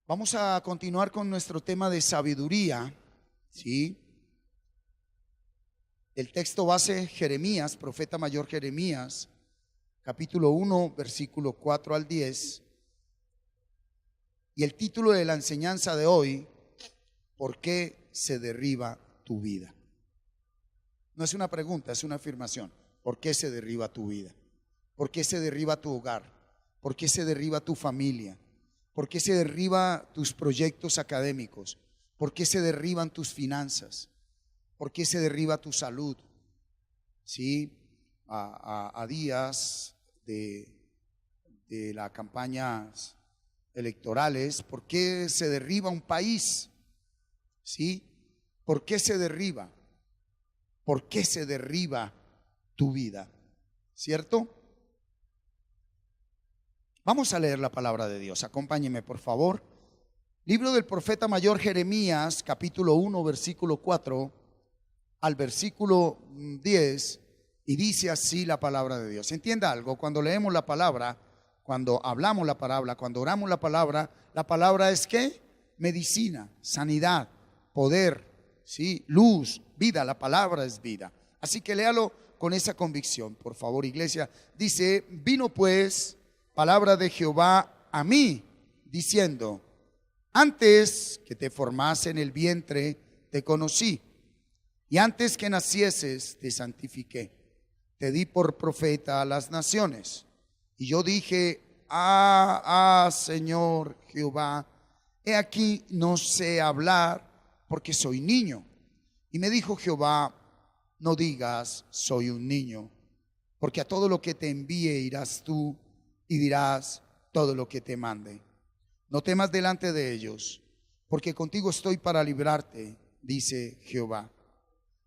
Vamos a continuar con nuestro tema de sabiduría, ¿sí? El texto base, Jeremías, profeta mayor Jeremías, capítulo 1, versículo 4 al 10. Y el título de la enseñanza de hoy, ¿por qué se derriba tu vida? No es una pregunta, es una afirmación. ¿Por qué se derriba tu vida? ¿Por qué se derriba tu hogar? ¿Por qué se derriba tu familia? ¿Por qué se derriba tus proyectos académicos? ¿Por qué se derriban tus finanzas? ¿Por qué se derriba tu salud? Sí, a días de las campañas electorales, ¿por qué se derriba un país? ¿Sí? ¿Por qué se derriba? ¿Por qué se derriba tu vida? ¿Cierto? Vamos a leer la palabra de Dios. Acompáñeme, por favor. Libro del profeta mayor Jeremías, capítulo 1, versículo 4 al versículo 10, y dice así la palabra de Dios. Entienda algo, cuando leemos la palabra, cuando hablamos la palabra, cuando oramos la palabra es ¿qué? Medicina, sanidad, poder, ¿sí? Luz, vida. La palabra es vida. Así que léalo con esa convicción, por favor, iglesia. Dice: vino pues palabra de Jehová a mí, diciendo: antes que te formase en el vientre, te conocí, y antes que nacieses, te santifiqué. Te di por profeta a las naciones. Y yo dije: Señor Jehová, he aquí no sé hablar, porque soy niño. Y me dijo Jehová: no digas soy un niño, porque a todo lo que te envíe irás tú, y dirás todo lo que te mande. No temas delante de ellos, porque contigo estoy para librarte, dice Jehová.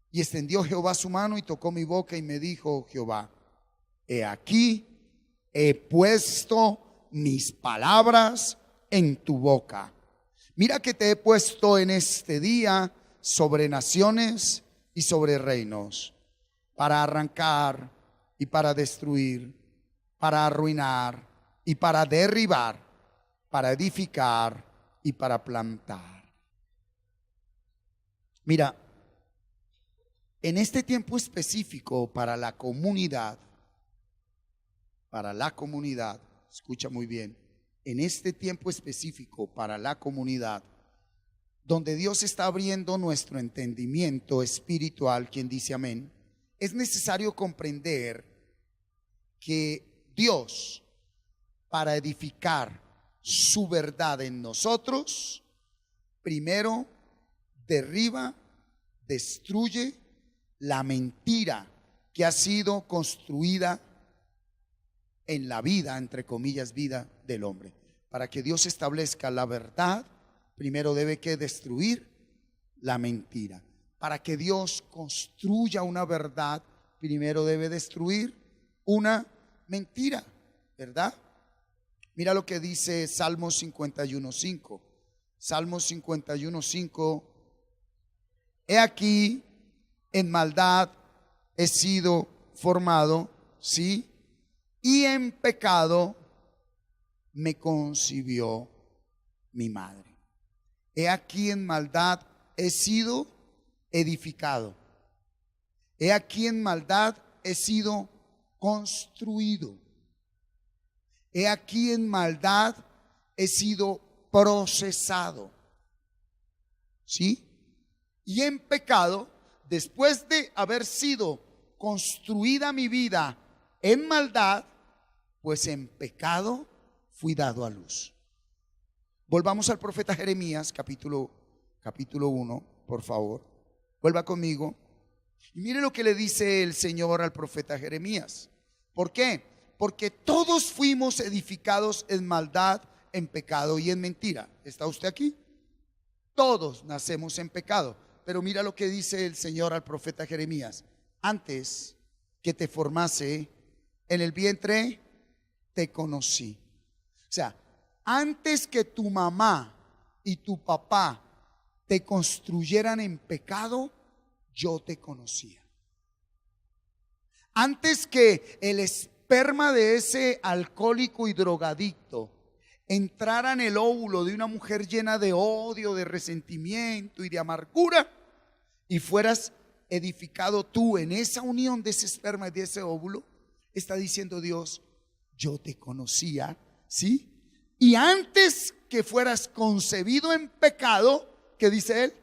Y extendió Jehová su mano y tocó mi boca, y me dijo Jehová: he aquí, he puesto mis palabras en tu boca. Mira que te he puesto en este día sobre naciones y sobre reinos, para arrancar y para destruir, para arruinar y para derribar, para edificar y para plantar. Mira, en este tiempo específico para la comunidad, escucha muy bien, en este tiempo específico para la comunidad, donde Dios está abriendo nuestro entendimiento espiritual, quien dice amén, es necesario comprender que Dios, para edificar su verdad en nosotros, primero derriba, destruye la mentira que ha sido construida en la vida, entre comillas, vida del hombre. Para que Dios establezca la verdad, primero debe que destruir la mentira. Para que Dios construya una verdad, primero debe destruir una mentira, ¿verdad? Mira lo que dice Salmos 51:5. Salmos 51:5. He aquí, en maldad he sido formado, ¿sí? Y en pecado me concibió mi madre. He aquí, en maldad he sido edificado. He aquí, en maldad he sido construido. He aquí, en maldad he sido procesado, ¿sí? Y en pecado, después de haber sido construida mi vida en maldad, pues en pecado fui dado a luz. Volvamos al profeta Jeremías, capítulo 1, por favor. Vuelva conmigo. Y mire lo que le dice el Señor al profeta Jeremías. ¿Por qué? Porque todos fuimos edificados en maldad, en pecado y en mentira. ¿Está usted aquí? Todos nacemos en pecado. Pero mira lo que dice el Señor al profeta Jeremías: antes que te formase en el vientre, te conocí. O sea, antes que tu mamá y tu papá te construyeran en pecado, yo te conocía. Antes que el esperma de ese alcohólico y drogadicto entrara en el óvulo de una mujer llena de odio, de resentimiento y de amargura, y fueras edificado tú en esa unión de ese esperma y de ese óvulo, está diciendo Dios: yo te conocía, ¿sí? Y antes que fueras concebido en pecado, ¿qué dice él?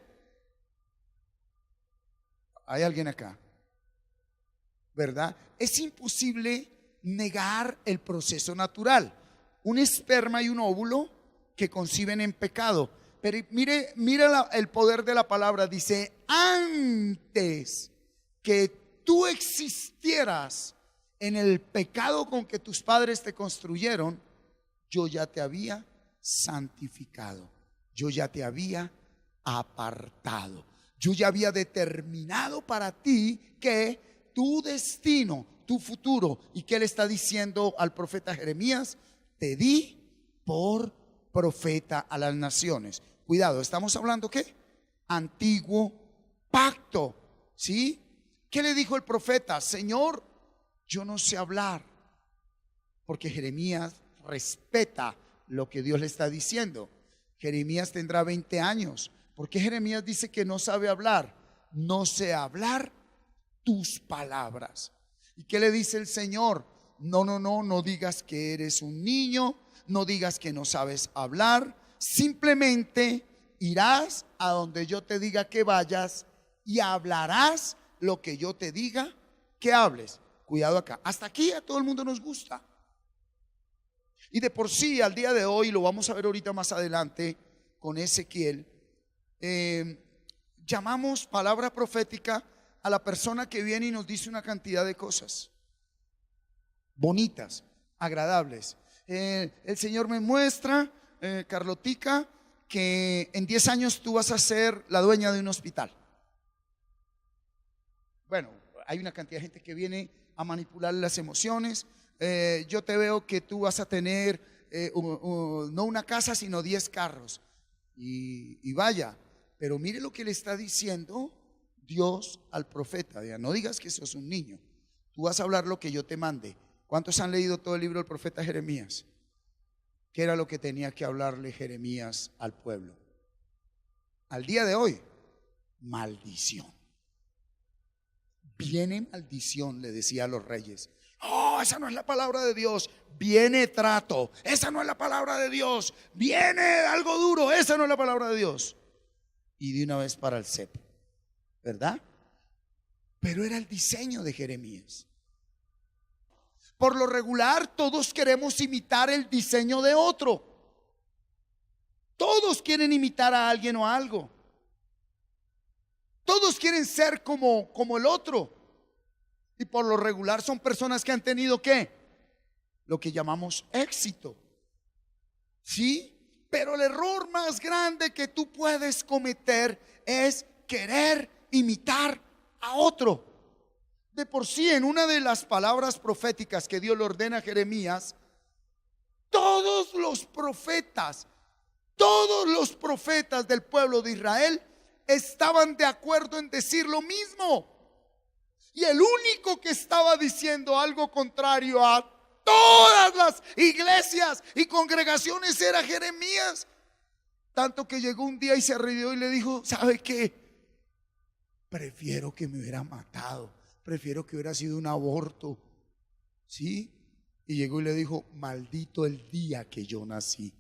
¿Hay alguien acá? ¿Verdad? Es imposible negar el proceso natural. Un esperma y un óvulo que conciben en pecado. Pero mire el poder de la palabra. Dice: antes que tú existieras en el pecado con que tus padres te construyeron, yo ya te había santificado, yo ya te había apartado, yo ya había determinado para ti que tu destino, tu futuro. ¿Y qué le está diciendo al profeta Jeremías? Te di por profeta a las naciones. Cuidado, estamos hablando ¿qué? Antiguo pacto, ¿sí? ¿Qué le dijo el profeta? Señor, yo no sé hablar, porque Jeremías respeta lo que Dios le está diciendo. Jeremías tendrá 20 años. ¿Por qué Jeremías dice que no sabe hablar? No sé hablar tus palabras. ¿Y qué le dice el Señor? No digas que eres un niño, no digas que no sabes hablar, simplemente irás a donde yo te diga que vayas y hablarás lo que yo te diga que hables. Cuidado acá, hasta aquí a todo el mundo nos gusta. Y de por sí, al día de hoy, lo vamos a ver ahorita más adelante con Ezequiel, llamamos palabra profética a la persona que viene y nos dice una cantidad de cosas bonitas, agradables. El Señor me muestra, Carlotica, que en 10 años tú vas a ser la dueña de un hospital. Bueno, hay una cantidad de gente que viene a manipular las emociones. Yo te veo que tú vas a tener no una casa, sino 10 carros. Y vaya, pero mire lo que le está diciendo Dios al profeta. No digas que sos un niño, tú vas a hablar lo que yo te mande. ¿Cuántos han leído todo el libro del profeta Jeremías? ¿Qué era lo que tenía que hablarle Jeremías al pueblo? Al día de hoy, maldición. Viene maldición, le decía a los reyes. Oh, esa no es la palabra de Dios. Viene trato, esa no es la palabra de Dios. Viene algo duro, esa no es la palabra de Dios. Y de una vez para el cepo, ¿verdad? Pero era el diseño de Jeremías. Por lo regular, todos queremos imitar el diseño de otro. Todos quieren imitar a alguien o algo. Todos quieren ser como el otro. Y por lo regular son personas que han tenido ¿qué? Lo que llamamos éxito. ¿Sí? Pero el error más grande que tú puedes cometer es querer imitar a otro. De por sí, en una de las palabras proféticas que Dios le ordena a Jeremías, todos los profetas del pueblo de Israel estaban de acuerdo en decir lo mismo. Y el único que estaba diciendo algo contrario a todas las iglesias y congregaciones era Jeremías. Tanto que llegó un día y se rió y le dijo: ¿sabe qué? Prefiero que me hubiera matado, prefiero que hubiera sido un aborto. ¿Sí? Y llegó y le dijo: maldito el día que yo nací.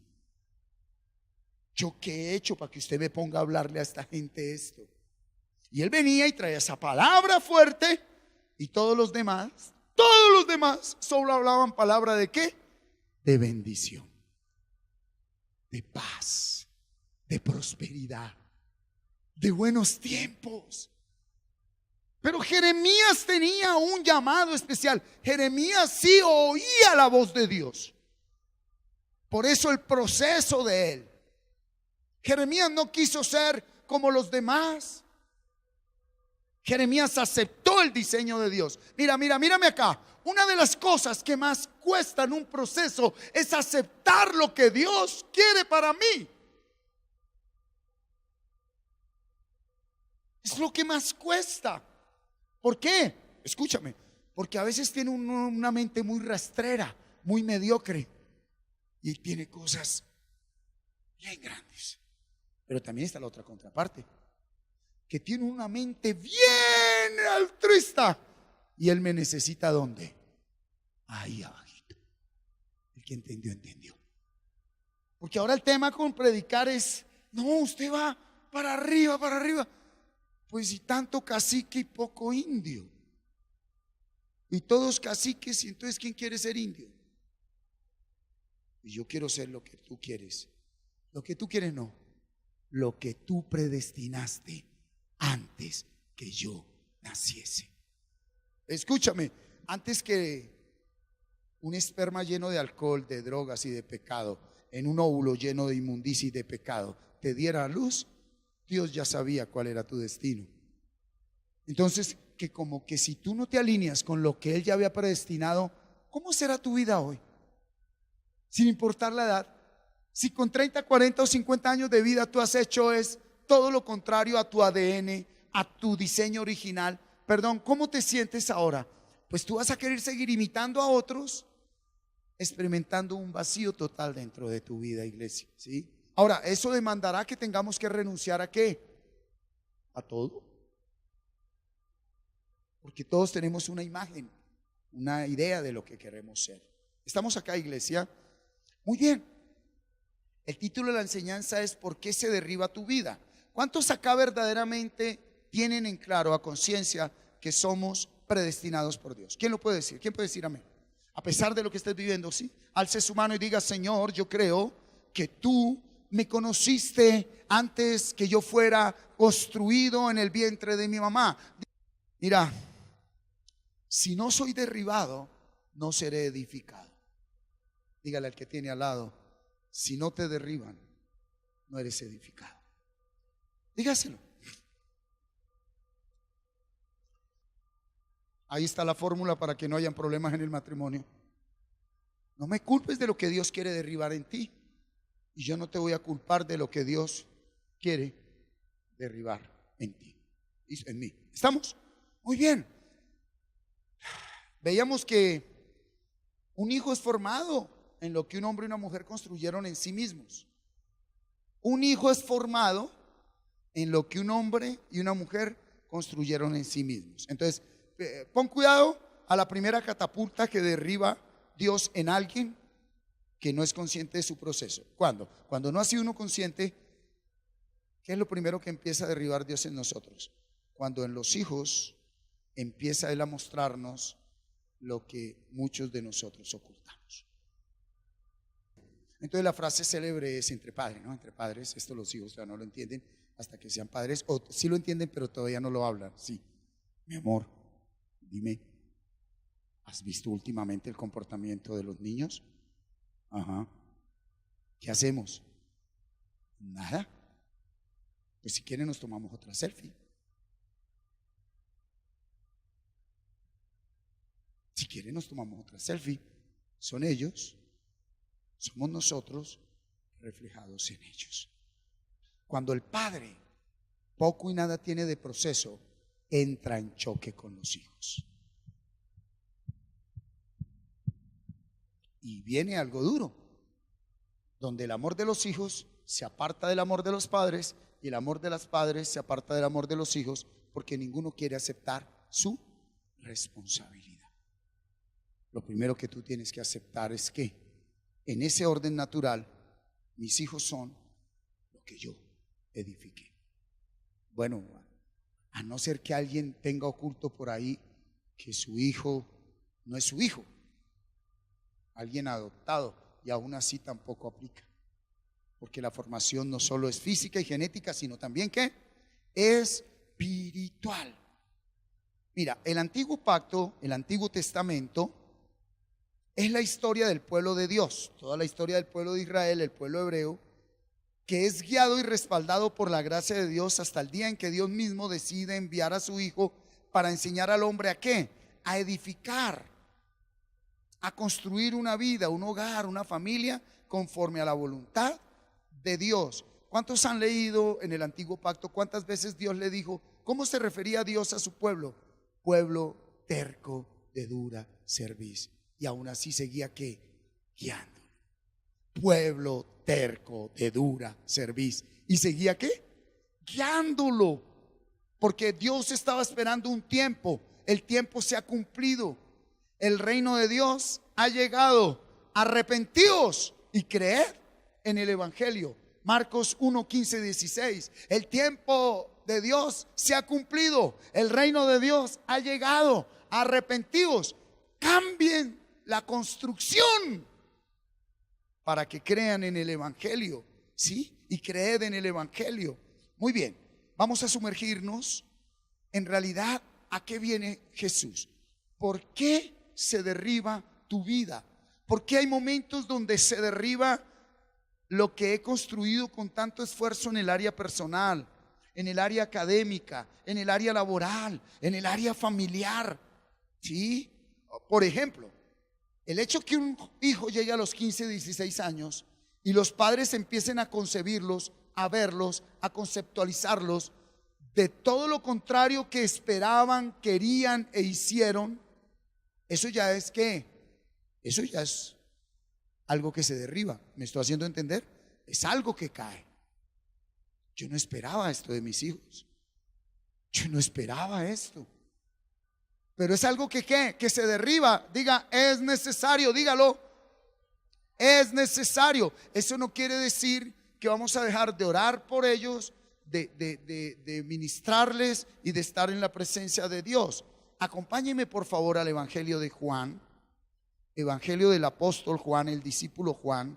¿Yo qué he hecho para que usted me ponga a hablarle a esta gente esto? Y él venía y traía esa palabra fuerte, y todos los demás solo hablaban palabra de ¿qué? De bendición, de paz, de prosperidad, de buenos tiempos. Pero Jeremías tenía un llamado especial. Jeremías sí oía la voz de Dios. Por eso el proceso de él. Jeremías no quiso ser como los demás. Jeremías aceptó el diseño de Dios. Mírame acá. Una de las cosas que más cuesta en un proceso es aceptar lo que Dios quiere para mí. Es lo que más cuesta. ¿Por qué? Escúchame. Porque a veces tiene una mente muy rastrera, muy mediocre. y tiene cosas bien grandes. Pero también está la otra contraparte, que tiene una mente bien altruista y él me necesita ¿dónde? Ahí abajito. El que entendió, entendió. Porque ahora el tema con predicar es, no, usted va para arriba, para arriba. Pues y tanto cacique y poco indio. Y todos caciques, y entonces ¿quién quiere ser indio? Y yo quiero ser lo que tú quieres. Lo que tú quieres no, lo que tú predestinaste antes que yo naciese. Escúchame, antes que un esperma lleno de alcohol, de drogas y de pecado, en un óvulo lleno de inmundicia y de pecado, te diera a luz, Dios ya sabía cuál era tu destino. Entonces, que como que si tú no te alineas con lo que Él ya había predestinado, ¿cómo será tu vida hoy? Sin importar la edad. Si con 30, 40 o 50 años de vida tú has hecho es todo lo contrario a tu ADN, a tu diseño original, perdón, ¿cómo te sientes ahora? Pues tú vas a querer seguir imitando a otros, experimentando un vacío total dentro de tu vida, iglesia, ¿sí? Ahora, eso demandará que tengamos que renunciar ¿a qué? A todo. Porque todos tenemos una imagen, una idea de lo que queremos ser. ¿Estamos acá, iglesia? Muy bien. El título de la enseñanza es ¿por qué se derriba tu vida? ¿Cuántos acá verdaderamente tienen en claro, a conciencia, que somos predestinados por Dios? ¿Quién lo puede decir? ¿Quién puede decir amén? A pesar de lo que estés viviendo, ¿sí? Alce su mano y diga, Señor, yo creo que tú me conociste antes que yo fuera construido en el vientre de mi mamá. Mira, si no soy derribado, no seré edificado. Dígale al que tiene al lado, si no te derriban, no eres edificado. Dígaselo. Ahí está la fórmula para que no hayan problemas en el matrimonio. No me culpes de lo que Dios quiere derribar en ti, y yo no te voy a culpar de lo que Dios quiere derribar en ti, en mí. ¿Estamos? Muy bien. Veíamos que un hijo es formado en lo que un hombre y una mujer construyeron en sí mismos. Un hijo es formado en lo que un hombre y una mujer construyeron en sí mismos. Entonces, pon cuidado a la primera catapulta que derriba Dios en alguien que no es consciente de su proceso. ¿Cuándo? Cuando no ha sido uno consciente, ¿qué es lo primero que empieza a derribar Dios en nosotros? Cuando en los hijos empieza Él a mostrarnos lo que muchos de nosotros ocultamos. Entonces la frase célebre es entre padres, ¿no? Entre padres, esto los hijos ya no lo entienden hasta que sean padres, o sí lo entienden pero todavía no lo hablan. Sí, mi amor, dime, ¿has visto últimamente el comportamiento de los niños? Ajá. ¿Qué hacemos? Nada. Pues si quieren nos tomamos otra selfie. Si quieren nos tomamos otra selfie. Son ellos, somos nosotros reflejados en ellos. Cuando el padre poco y nada tiene de proceso, entra en choque con los hijos. Y viene algo duro, donde el amor de los hijos se aparta del amor de los padres y el amor de los padres se aparta del amor de los hijos, porque ninguno quiere aceptar su responsabilidad. Lo primero que tú tienes que aceptar es que en ese orden natural mis hijos son lo que yo edifiqué. Bueno, a no ser que alguien tenga oculto por ahí que su hijo no es su hijo, alguien adoptado, y aún así tampoco aplica, porque la formación no solo es física y genética, sino también ¿qué? Espiritual. Mira, el antiguo pacto, el Antiguo Testamento, es la historia del pueblo de Dios, toda la historia del pueblo de Israel, el pueblo hebreo, que es guiado y respaldado por la gracia de Dios hasta el día en que Dios mismo decide enviar a su Hijo para enseñar al hombre ¿a qué? A edificar, a construir una vida, un hogar, una familia conforme a la voluntad de Dios. ¿Cuántos han leído en el antiguo pacto cuántas veces Dios le dijo? ¿Cómo se refería Dios a su pueblo? Pueblo terco de dura cerviz. Y aún así seguía ¿qué? Guiándolo. pueblo terco, de dura cerviz. ¿Y seguía qué? Guiándolo. Porque Dios estaba esperando un tiempo. El tiempo se ha cumplido. El reino de Dios ha llegado. Arrepentíos y creed en el evangelio. Marcos 1, 15, 16. El tiempo de Dios se ha cumplido. El reino de Dios ha llegado. Arrepentíos. Cambien la construcción para que crean en el evangelio. ¿Sí? Y creed en el evangelio. Muy bien. Vamos a sumergirnos en realidad a qué viene Jesús. ¿Por qué se derriba tu vida? ¿Por qué hay momentos donde se derriba lo que he construido con tanto esfuerzo en el área personal, en el área académica, en el área laboral, en el área familiar? ¿Sí? Por ejemplo, el hecho que un hijo llegue a los 15, 16 años y los padres empiecen a concebirlos, a verlos, a conceptualizarlos de todo lo contrario que esperaban, querían e hicieron, eso ya es ¿qué? Eso ya es algo que se derriba. ¿Me estoy haciendo entender? Es algo que cae. Yo no esperaba esto de mis hijos. Yo no esperaba esto. Pero es algo que ¿qué? Que se derriba. Diga, es necesario, dígalo. Es necesario. Eso no quiere decir que vamos a dejar de orar por ellos, de ministrarles y de estar en la presencia de Dios. Acompáñenme por favor al Evangelio de Juan. Evangelio del apóstol Juan, el discípulo Juan.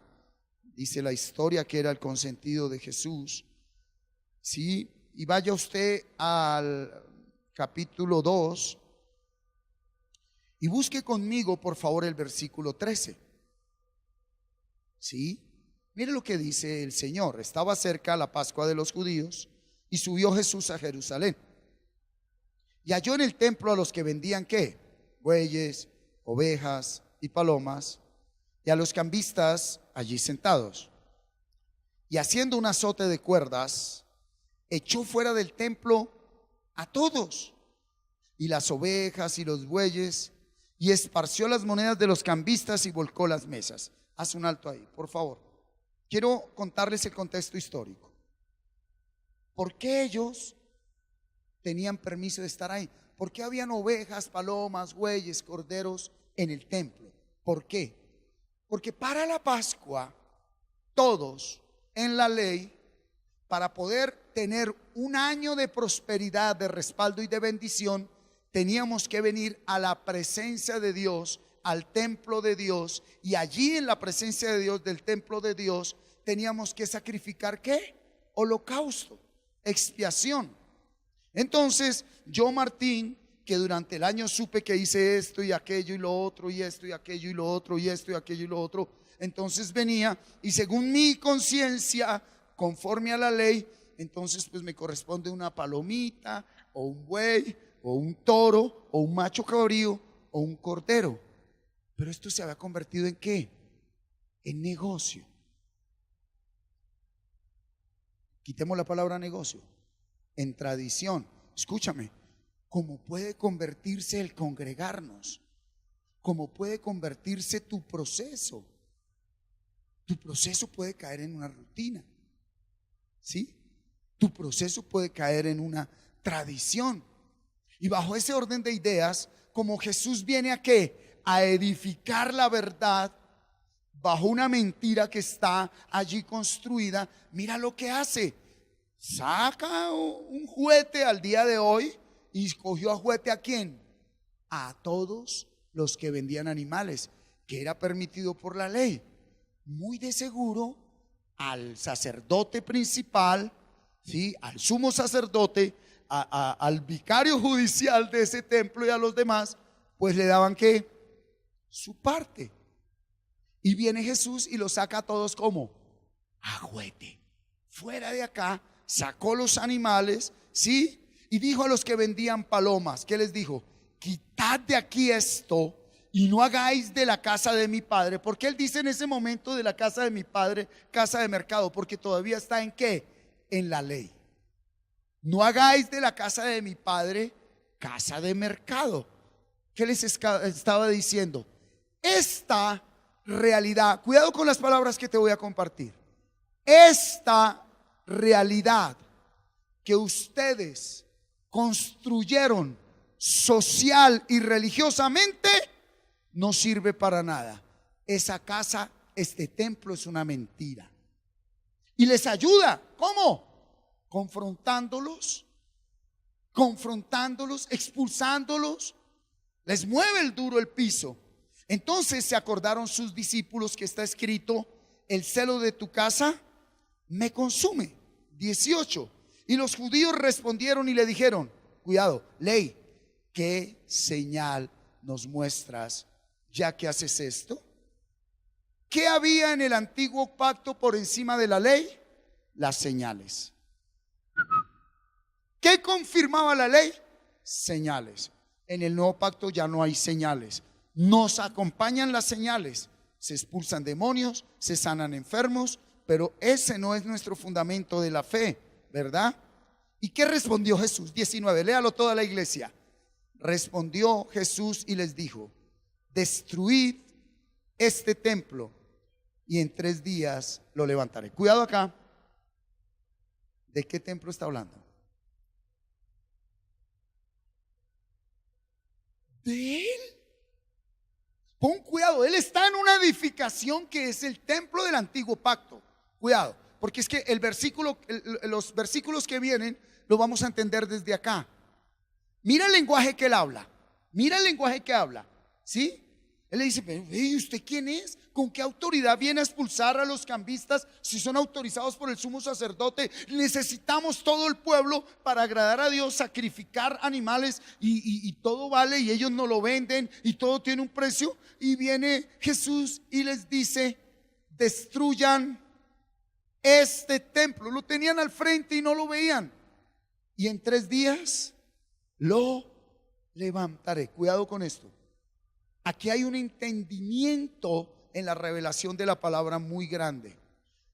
Dice la historia que era el consentido de Jesús. Sí, y vaya usted al capítulo 2 y busque conmigo por favor el versículo 13. Sí, mire lo que dice el Señor. Estaba cerca la Pascua de los judíos y subió Jesús a Jerusalén. Y halló en el templo a los que vendían ¿qué? Bueyes, ovejas y palomas, y a los cambistas allí sentados. Y haciendo un azote de cuerdas, echó fuera del templo a todos, y las ovejas y los bueyes, y esparció las monedas de los cambistas y volcó las mesas. Haz un alto ahí, por favor. Quiero contarles el contexto histórico. ¿Por qué ellos tenían permiso de estar ahí? ¿Por qué habían ovejas, palomas, bueyes, corderos en el templo? ¿Por qué? Porque para la Pascua, todos en la ley, para poder tener un año de prosperidad, de respaldo y de bendición, teníamos que venir a la presencia de Dios, al templo de Dios, y allí en la presencia de Dios, del templo de Dios, teníamos que sacrificar ¿qué? Holocausto, expiación. Entonces yo, Martín, que durante el año supe que hice esto y aquello y lo otro, y esto y aquello y lo otro, y esto y aquello y lo otro, entonces venía y según mi conciencia, conforme a la ley, entonces pues me corresponde una palomita o un buey o un toro o un macho cabrío o un cordero. Pero esto se había convertido ¿en qué? En negocio. Quitemos la palabra negocio. En tradición. Escúchame, ¿cómo puede convertirse el congregarnos? ¿Cómo puede convertirse tu proceso? Tu proceso puede caer en una rutina, ¿sí? Tu proceso puede caer en una tradición. Y bajo ese orden de ideas, como Jesús viene ¿a qué? A edificar la verdad bajo una mentira que está allí construida, mira lo que hace. Saca un juguete al día de hoy y escogió a juguete ¿a quién? A todos los que vendían animales, que era permitido por la ley. Muy de seguro al sacerdote principal, ¿sí? Al sumo sacerdote, al vicario judicial de ese templo y a los demás, pues le daban ¿qué? Su parte. Y viene Jesús y los saca a todos como a juguete. Fuera de acá, sacó los animales, ¿sí? Y dijo a los que vendían palomas, ¿qué les dijo? Quitad de aquí esto y no hagáis de la casa de mi padre. Porque él dice en ese momento de la casa de mi padre, casa de mercado, porque todavía está ¿en qué? En la ley. No hagáis de la casa de mi padre casa de mercado. ¿Qué les estaba diciendo? Esta realidad, cuidado con las palabras que te voy a compartir. Esta realidad que ustedes construyeron social y religiosamente no sirve para nada. Esa casa, este templo es una mentira. Y les ayuda, ¿cómo? Confrontándolos, expulsándolos. Les mueve el duro el piso. Entonces se acordaron sus discípulos que está escrito: el celo de tu casa me consume. 18. Y los judíos respondieron y le dijeron: cuidado, ley, ¿qué señal nos muestras ya que haces esto? ¿Qué había en el antiguo pacto por encima de la ley? Las señales. ¿Qué confirmaba la ley? Señales. En el nuevo pacto ya no hay señales. Nos acompañan las señales. Se expulsan demonios, se sanan enfermos, pero ese no es nuestro fundamento de la fe, ¿verdad? ¿Y qué respondió Jesús? 19, léalo toda la iglesia. Respondió Jesús y les dijo: destruid este templo y en 3 días lo levantaré. Cuidado acá. ¿De qué templo está hablando? ¿De él? Pon cuidado, él está en una edificación que es el templo del antiguo pacto. Cuidado, porque es que el versículo, los versículos que vienen lo vamos a entender desde acá. Mira el lenguaje que él habla. Mira el lenguaje que habla. ¿Sí? Él le dice: ¿y usted quién es? ¿Con qué autoridad viene a expulsar a los cambistas si son autorizados por el sumo sacerdote? Necesitamos todo el pueblo para agradar a Dios, sacrificar animales y todo vale, y ellos no lo venden y todo tiene un precio. Y viene Jesús y les dice: destruyan este templo. Lo tenían al frente y no lo veían. Y en 3 días lo levantaré. Cuidado con esto. Aquí hay un entendimiento en la revelación de la palabra muy grande.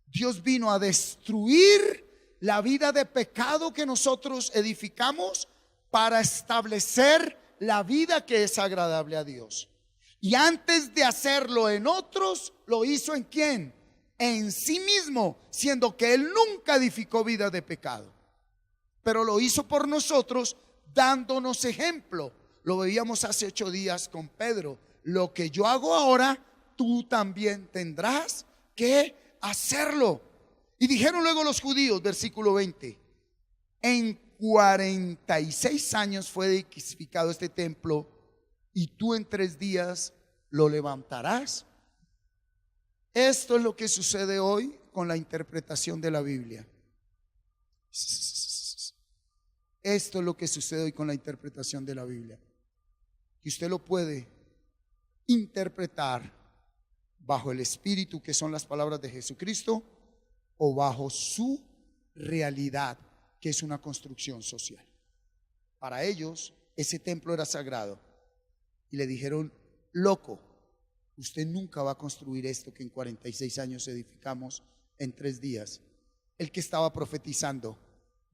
Dios vino a destruir la vida de pecado que nosotros edificamos para establecer la vida que es agradable a Dios. Y antes de hacerlo en otros, lo hizo ¿en quién? En sí mismo, siendo que Él nunca edificó vida de pecado. Pero lo hizo por nosotros, dándonos ejemplo. Lo veíamos hace 8 días con Pedro. Lo que yo hago ahora, tú también tendrás que hacerlo. Y dijeron luego los judíos, versículo 20: en 46 años fue edificado este templo, y tú en 3 días lo levantarás. Esto es lo que sucede hoy con la interpretación de la Biblia. Esto es lo que sucede hoy con la interpretación de la Biblia. Que usted lo puede interpretar bajo el espíritu, que son las palabras de Jesucristo, o bajo su realidad, que es una construcción social. Para ellos ese templo era sagrado y le dijeron: loco, usted nunca va a construir esto que en 46 años edificamos en 3 días. El que estaba profetizando: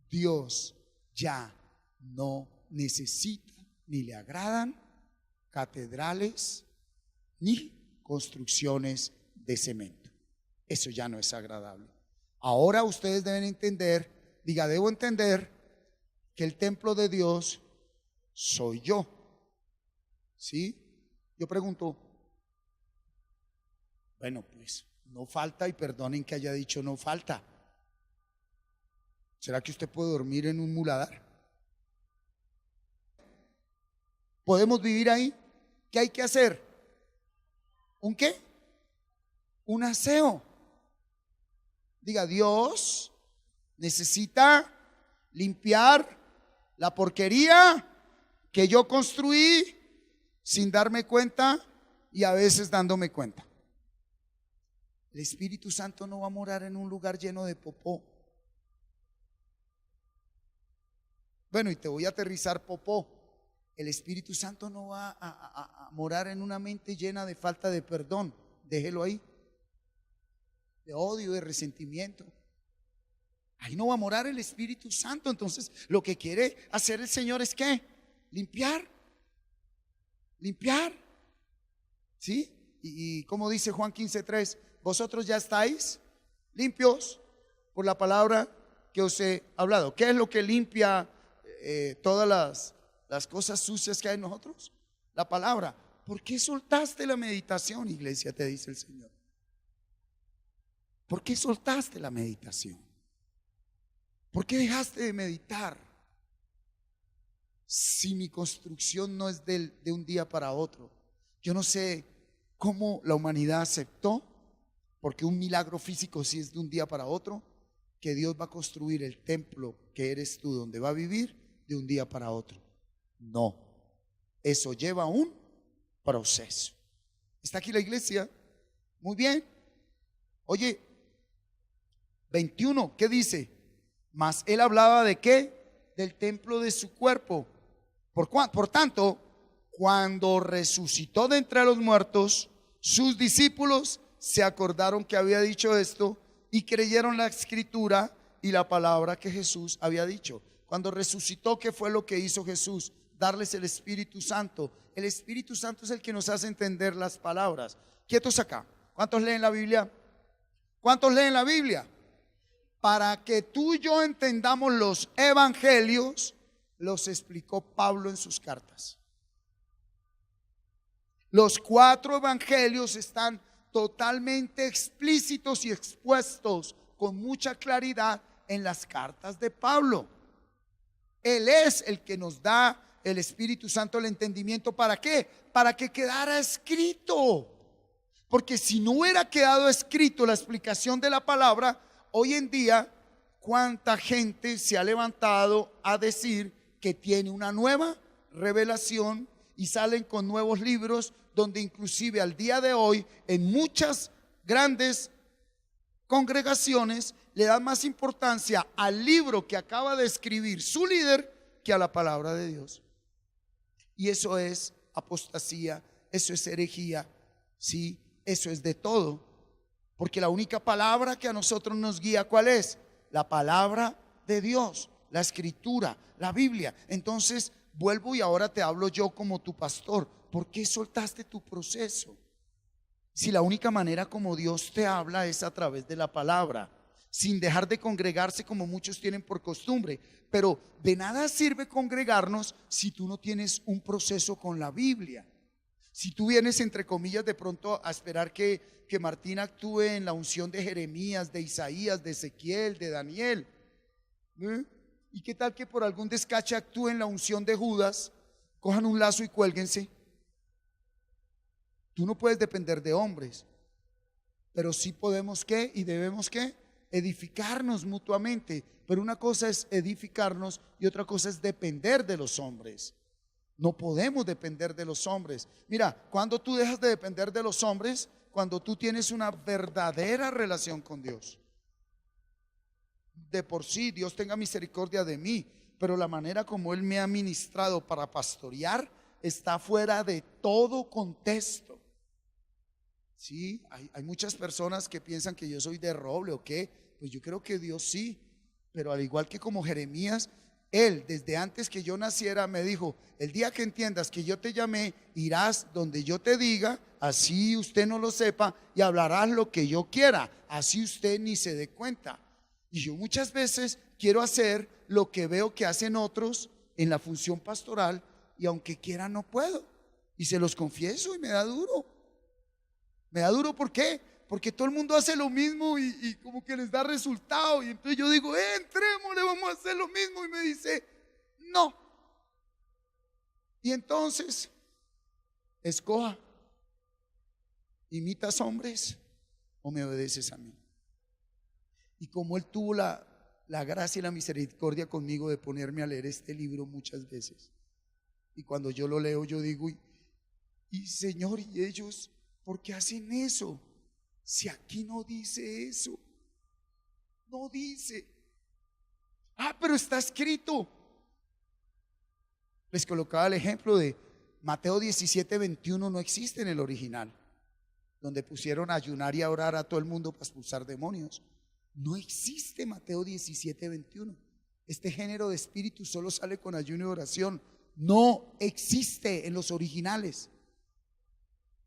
Dios ya no necesita ni le agradan catedrales ni construcciones de cemento. Eso ya no es agradable. Ahora ustedes deben entender, diga, debo entender que el templo de Dios soy yo. ¿Sí? Yo pregunto, bueno, pues no falta, y perdonen que haya dicho no falta. ¿Será que usted puede dormir en un muladar? ¿Podemos vivir ahí? ¿Qué hay que hacer? ¿Un qué? Un aseo. Diga, Dios necesita limpiar la porquería que yo construí sin darme cuenta y a veces dándome cuenta. El Espíritu Santo no va a morar en un lugar lleno de popó. Bueno, y te voy a aterrizar popó. El Espíritu Santo no va a morar en una mente llena de falta de perdón. Déjelo ahí. De odio, de resentimiento. Ahí no va a morar el Espíritu Santo. Entonces, lo que quiere hacer el Señor es ¿qué? Limpiar. Limpiar. ¿Sí? y como dice Juan 15:3, vosotros ya estáis limpios por la palabra que os he hablado. ¿Qué es lo que limpia todas las cosas sucias que hay en nosotros? La palabra. ¿Por qué soltaste la meditación, iglesia? Te dice el Señor. ¿Por qué soltaste la meditación? ¿Por qué dejaste de meditar? Si mi construcción no es de un día para otro. Yo no sé cómo la humanidad aceptó, porque un milagro físico sí es de un día para otro, que Dios va a construir el templo que eres tú, donde va a vivir, de un día para otro. No, eso lleva un proceso. ¿Está aquí la iglesia? Muy bien. Oye, 21, ¿qué dice? Mas él hablaba de ¿qué? Del templo de su cuerpo. Por tanto, cuando resucitó de entre los muertos, sus discípulos se acordaron que había dicho esto y creyeron la escritura y la palabra que Jesús había dicho. Cuando resucitó, ¿qué fue lo que hizo Jesús? Darles el Espíritu Santo. El Espíritu Santo es el que nos hace entender las palabras. Quietos acá. ¿Cuántos leen la Biblia? ¿Cuántos leen la Biblia? Para que tú y yo entendamos los evangelios, los explicó Pablo en sus cartas. Los 4 evangelios están totalmente explícitos y expuestos con mucha claridad en las cartas de Pablo. Él es el que nos da el Espíritu Santo, el entendimiento. ¿Para qué? Para que quedara escrito. Porque si no hubiera quedado escrito la explicación de la palabra, hoy en día, ¿cuánta gente se ha levantado a decir que tiene una nueva revelación y salen con nuevos libros, donde inclusive al día de hoy en muchas grandes congregaciones le dan más importancia al libro que acaba de escribir su líder que a la palabra de Dios? Y eso es apostasía, eso es herejía, sí, eso es de todo. Porque la única palabra que a nosotros nos guía, ¿cuál es? La palabra de Dios, la escritura, la Biblia. Entonces vuelvo y ahora te hablo yo como tu pastor. ¿Por qué soltaste tu proceso? Si la única manera como Dios te habla es a través de la palabra, sin dejar de congregarse como muchos tienen por costumbre. Pero de nada sirve congregarnos si tú no tienes un proceso con la Biblia. Si tú vienes, entre comillas, de pronto a esperar que Martín actúe en la unción de Jeremías, de Isaías, de Ezequiel, de Daniel, ¿y qué tal que por algún descache actúe en la unción de Judas? Cojan un lazo y cuélguense. Tú no puedes depender de hombres, pero sí podemos ¿qué? Y debemos ¿qué? Edificarnos mutuamente. Pero una cosa es edificarnos y otra cosa es depender de los hombres. No podemos depender de los hombres. Mira, cuando tú dejas de depender de los hombres, cuando tú tienes una verdadera relación con Dios. De por sí, Dios tenga misericordia de mí, pero la manera como Él me ha ministrado para pastorear está fuera de todo contexto. Sí, hay muchas personas que piensan que yo soy de roble o qué. Pues yo creo que Dios sí, pero al igual que como Jeremías, Él desde antes que yo naciera me dijo: el día que entiendas que yo te llamé, irás donde yo te diga, así usted no lo sepa, y hablarás lo que yo quiera, así usted ni se dé cuenta. Y yo muchas veces quiero hacer lo que veo que hacen otros en la función pastoral, y aunque quiera no puedo, y se los confieso, y me da duro. Me da duro, ¿por qué? Porque todo el mundo hace lo mismo y como que les da resultado. Y entonces yo digo, entremos, le vamos a hacer lo mismo. Y me dice, no. Y entonces, escoja: ¿imitas hombres o me obedeces a mí? Y como Él tuvo la gracia y la misericordia conmigo de ponerme a leer este libro muchas veces, y cuando yo lo leo yo digo, y Señor, ¿y ellos por qué hacen eso? Si aquí no dice eso, no dice. Pero está escrito. Les colocaba el ejemplo de Mateo 17:21, no existe en el original, donde pusieron a ayunar y a orar a todo el mundo para expulsar demonios. No existe Mateo 17:21. Este género de espíritu solo sale con ayuno y oración. No existe en los originales.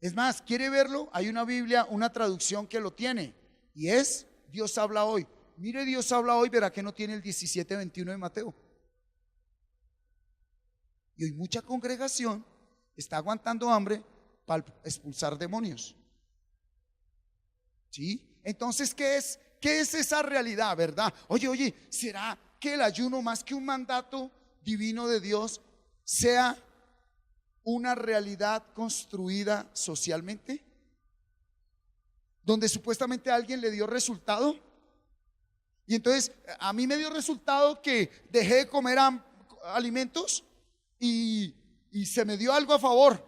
Es más, ¿quiere verlo? Hay una Biblia, una traducción que lo tiene, y es Dios habla hoy. Mire, Dios habla hoy, verá que no tiene el 17:21 de Mateo. Y hoy mucha congregación está aguantando hambre para expulsar demonios. ¿Sí? Entonces, ¿qué es? ¿Qué es esa realidad, verdad? Oye, ¿será que el ayuno, más que un mandato divino de Dios, sea una realidad construida socialmente? Donde supuestamente a alguien le dio resultado. Y entonces a mí me dio resultado que dejé de comer alimentos y se me dio algo a favor.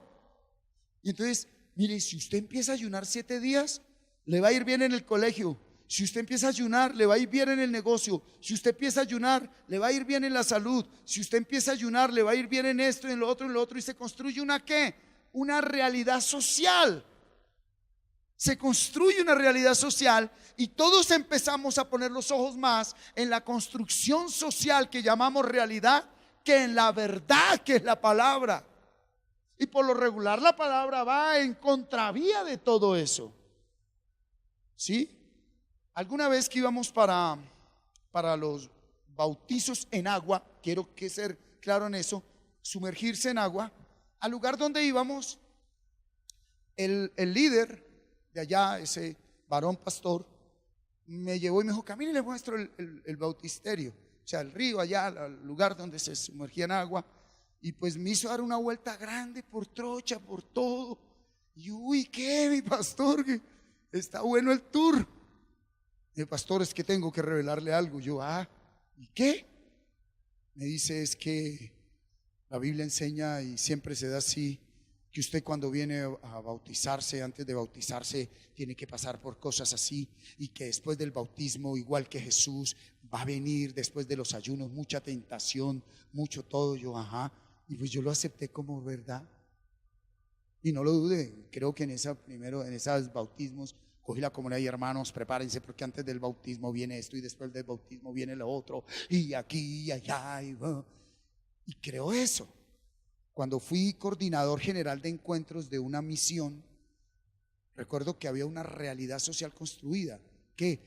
Y entonces, mire, si usted empieza a ayunar 7 días, le va a ir bien en el colegio. Si usted empieza a ayunar, le va a ir bien en el negocio. Si usted empieza a ayunar, le va a ir bien en la salud. Si usted empieza a ayunar, le va a ir bien en esto, en lo otro, y se construye una ¿qué? Una realidad social. Se construye una realidad social y todos empezamos a poner los ojos más en la construcción social que llamamos realidad que en la verdad que es la palabra. Y por lo regular la palabra va en contravía de todo eso. ¿Sí? Alguna vez que íbamos para los bautizos en agua, quiero que ser claro en eso, sumergirse en agua, al lugar donde íbamos, el líder de allá, ese varón pastor, me llevó y me dijo: camine, le muestro el bautisterio, o sea, el río allá, el lugar donde se sumergía en agua. Y pues me hizo dar una vuelta grande por Trocha, por todo. Y uy, ¿qué, mi pastor? Que está bueno el tour. El pastor, es que tengo que revelarle algo. Yo, ¿y qué? Me dice: es que la Biblia enseña, y siempre se da así, que usted cuando viene a bautizarse, antes de bautizarse, tiene que pasar por cosas así, y que después del bautismo, igual que Jesús, va a venir después de los ayunos mucha tentación, mucho todo. Yo, y pues yo lo acepté como verdad, y no lo dude. Creo que en esos bautismos cogí la comunidad y: hermanos, prepárense, porque antes del bautismo viene esto y después del bautismo viene lo otro, y aquí y allá, y creo eso. Cuando fui coordinador general de encuentros de una misión, recuerdo que había una realidad social construida, que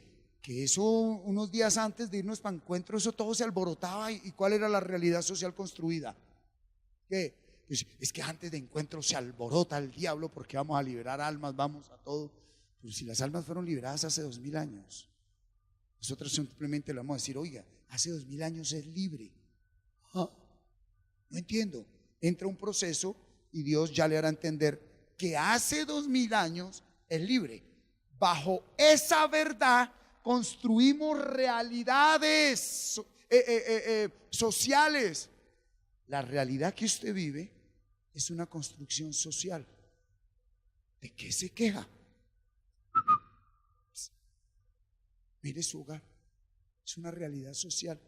eso, unos días antes de irnos para encuentros, eso todo se alborotaba. ¿Y cuál era la realidad social construida? Que pues, es que antes de encuentros se alborota el diablo porque vamos a liberar almas, vamos a todo. Pero si las almas fueron liberadas hace 2000 años, nosotros simplemente le vamos a decir: oiga, hace 2000 años es libre. No entiendo. Entra un proceso y Dios ya le hará entender que hace 2000 años es libre. Bajo esa verdad construimos realidades sociales. La realidad que usted vive es una construcción social. ¿De qué se queja? Mire su hogar, es una realidad social.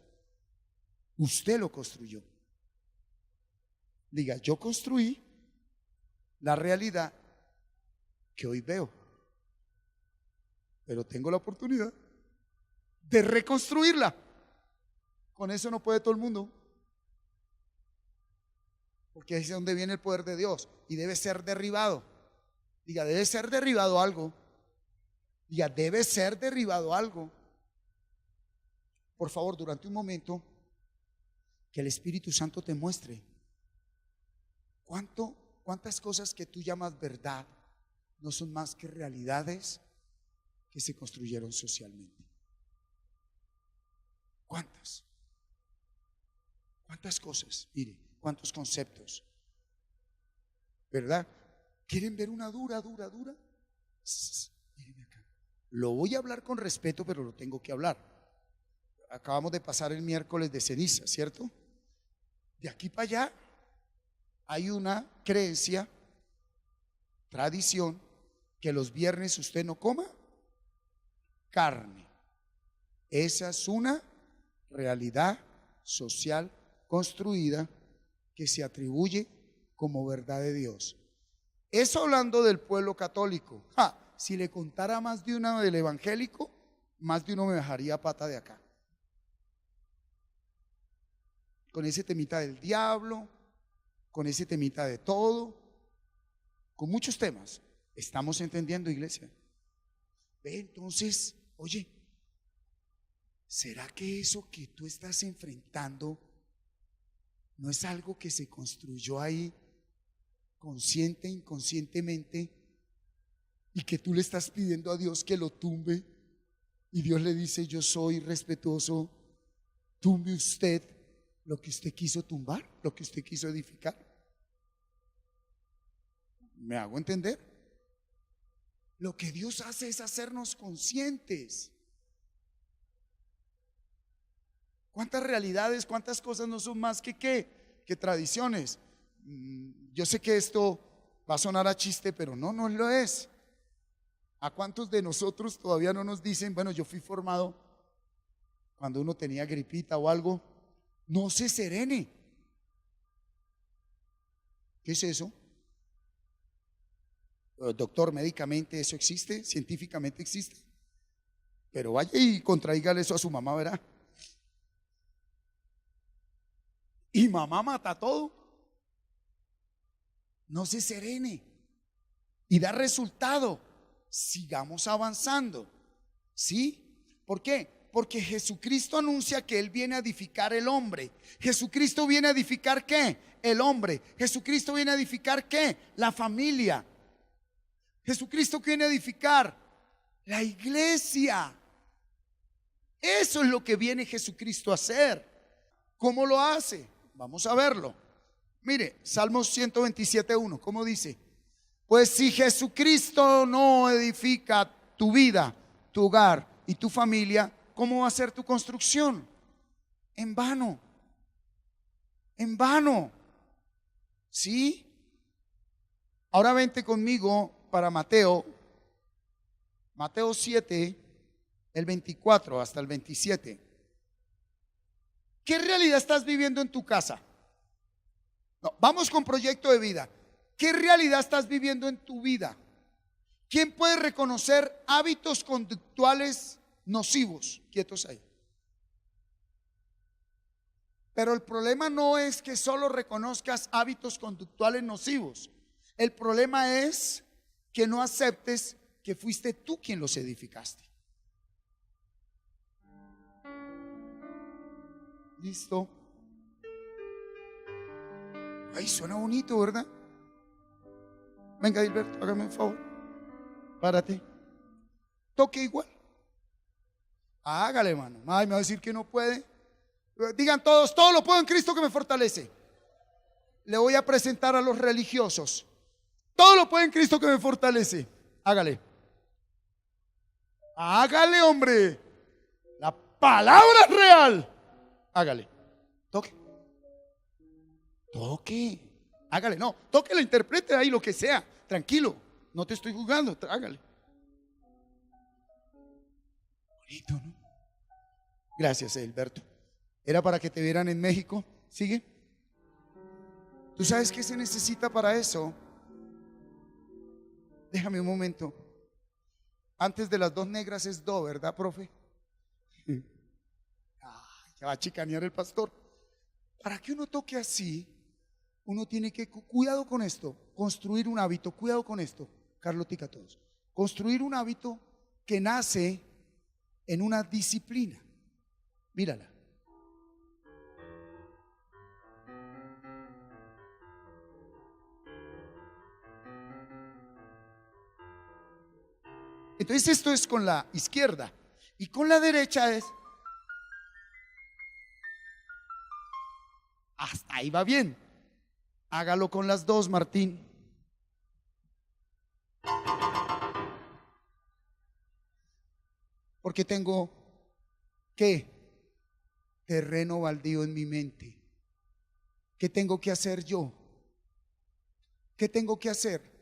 Usted lo construyó. Diga: yo construí la realidad que hoy veo, pero tengo la oportunidad de reconstruirla. Con eso no puede todo el mundo, porque ahí es donde viene el poder de Dios y debe ser derribado. Diga: debe ser derribado algo. Diga: debe ser derribado algo. Por favor, durante un momento, que el Espíritu Santo te muestre cuántas cosas que tú llamas verdad no son más que realidades que se construyeron socialmente. ¿Cuántas cosas? Mire, cuántos conceptos, ¿verdad? ¿Quieren ver una dura? Miren acá. Lo voy a hablar con respeto, pero lo tengo que hablar. Acabamos de pasar el miércoles de ceniza, ¿cierto? De aquí para allá hay una creencia, tradición, que los viernes usted no coma carne. Esa es una realidad social construida que se atribuye como verdad de Dios. Eso hablando del pueblo católico. Si le contara más de uno del evangélico, más de uno me bajaría pata de acá. Con ese temita del diablo, con ese temita de todo. con muchos temas. ¿Estamos entendiendo, iglesia? Ve, entonces, oye, ¿será que eso que tú estás enfrentando no es algo que se construyó ahí consciente, inconscientemente, y que tú le estás pidiendo a Dios que lo tumbe? Y Dios le dice: yo soy respetuoso, tumbe usted lo que usted quiso tumbar, lo que usted quiso edificar. ¿Me hago entender? Lo que Dios hace es hacernos conscientes. ¿Cuántas realidades, cuántas cosas no son más que tradiciones? Yo sé que esto va a sonar a chiste, pero no lo es. ¿A cuántos de nosotros todavía no nos dicen: bueno, yo fui formado cuando uno tenía gripita o algo? No se serene. ¿Qué es eso? Doctor, médicamente eso existe, científicamente existe. Pero vaya y contraígale eso a su mamá, ¿verdad? Y mamá mata todo. No se serene y da resultado. Sigamos avanzando. ¿Sí? ¿Por qué? Porque Jesucristo anuncia que Él viene a edificar el hombre. Jesucristo viene a edificar ¿qué? El hombre. Jesucristo viene a edificar ¿qué? La familia. Jesucristo viene a edificar la iglesia. Eso es lo que viene Jesucristo a hacer. ¿Cómo lo hace? Vamos a verlo. Mire, Salmos 127:1, ¿cómo dice? Pues si Jesucristo no edifica tu vida, tu hogar y tu familia, ¿cómo va a ser tu construcción? En vano. En vano. ¿Sí? Ahora vente conmigo para Mateo 7, el 24 hasta el 27. ¿Qué realidad estás viviendo en tu casa? No, vamos con proyecto de vida. ¿Qué realidad estás viviendo en tu vida? ¿Quién puede reconocer hábitos conductuales nocivos? Quietos ahí. Pero el problema no es que solo reconozcas hábitos conductuales nocivos. El problema es que no aceptes que fuiste tú quien los edificaste. Listo. Ay, suena bonito, ¿verdad? Venga, Gilberto, hágame un favor. Párate. Toque igual. Hágale, hermano. Ay, me va a decir que no puede. Digan todos: todo lo puedo en Cristo que me fortalece. Le voy a presentar a los religiosos: todo lo puedo en Cristo que me fortalece. Hágale. Hágale, hombre. La palabra es real. Hágale. Toque. Toque. Hágale. No, toque, lo interprete ahí, lo que sea. Tranquilo. No te estoy juzgando. Hágale. Bonito, ¿no? Gracias, Alberto. Era para que te vieran en México. Sigue. ¿Tú sabes qué se necesita para eso? Déjame un momento. Antes de las dos negras es do, ¿verdad, profe? Ya va a chicanear el pastor. Para que uno toque así, uno tiene que, cuidado con esto, construir un hábito. Cuidado con esto, Carlotica, todos. Construir un hábito que nace en una disciplina. Mírala. Entonces esto es con la izquierda, y con la derecha es. Hasta ahí va bien. Hágalo con las dos, Martín. Porque tengo ¿qué? Terreno baldío en mi mente. ¿Qué tengo que hacer yo? ¿Qué tengo que hacer?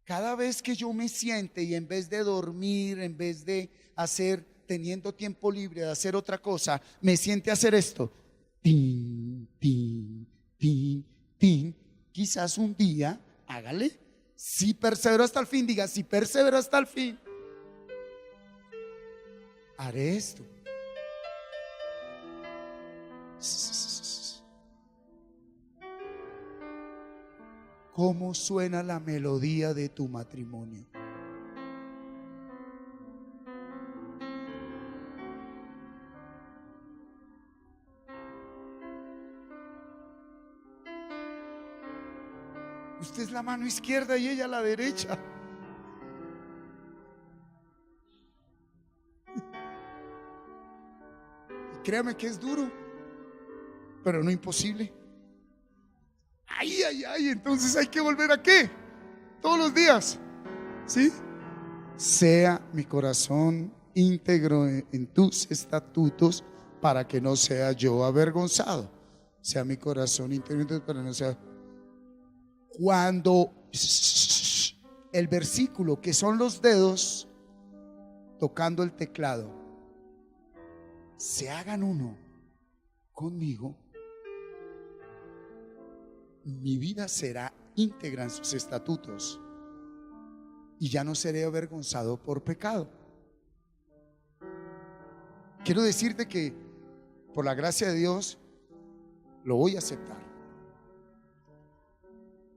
Cada vez que yo me siente y en vez de dormir, en vez de hacer, teniendo tiempo libre de hacer otra cosa, me siente a hacer esto. Tin, tin, tin, tin. Quizás un día, hágale. Si persevero hasta el fin, diga: si persevero hasta el fin, haré esto. ¿Cómo suena la melodía de tu matrimonio? Usted es la mano izquierda y ella la derecha. Y créame que es duro, pero no imposible. Ay, ay, ay, entonces hay que volver a qué? Todos los días, ¿sí? Sea mi corazón íntegro en tus estatutos para que no sea yo avergonzado. Sea mi corazón íntegro para que no sea. Cuando el versículo que son los dedos tocando el teclado se hagan uno conmigo, mi vida será íntegra en sus estatutos y ya no seré avergonzado por pecado. Quiero decirte que por la gracia de Dios lo voy a aceptar.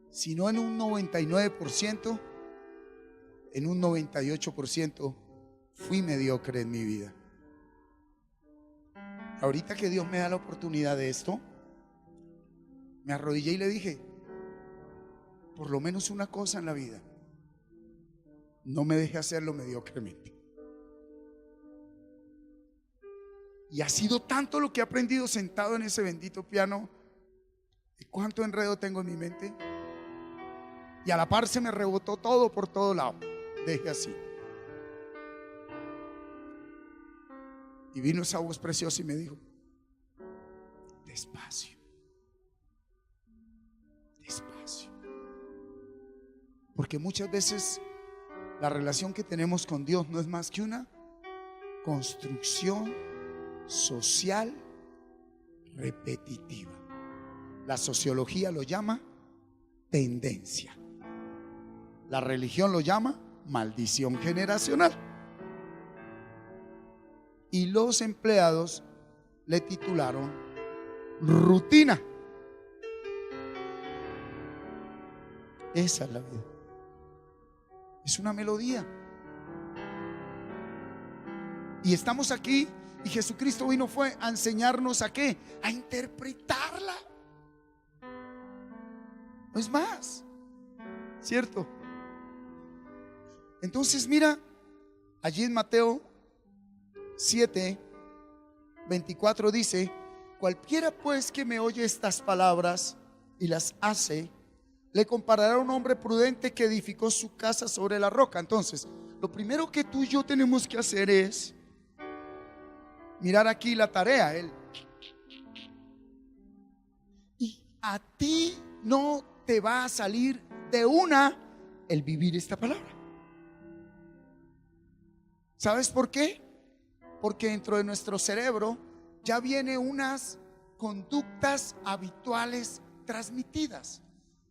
Si no en un 99%, en un 98% fui mediocre en mi vida. Ahorita que Dios me da la oportunidad de esto, me arrodillé y le dije, por lo menos una cosa en la vida, no me deje hacerlo mediocremente. Y ha sido tanto lo que he aprendido sentado en ese bendito piano, y cuánto enredo tengo en mi mente. Y a la par se me rebotó todo por todo lado. Deje así. Y vino esa voz preciosa y me dijo, despacio, despacio. Porque muchas veces la relación que tenemos con Dios no es más que una construcción social repetitiva. La sociología lo llama tendencia. La religión lo llama maldición generacional. Y los empleados le titularon rutina. Esa es la vida. Es una melodía. Y estamos aquí y Jesucristo vino fue a enseñarnos a qué, a interpretarla. No es más, ¿cierto? Entonces mira, allí en Mateo 7:24 dice, cualquiera pues que me oye estas palabras y las hace, le comparará a un hombre prudente que edificó su casa sobre la roca. Entonces, lo primero que tú y yo tenemos que hacer es mirar aquí la tarea. Y a ti no te va a salir de una el vivir esta palabra. ¿Sabes por qué? Porque dentro de nuestro cerebro ya vienen unas conductas habituales transmitidas.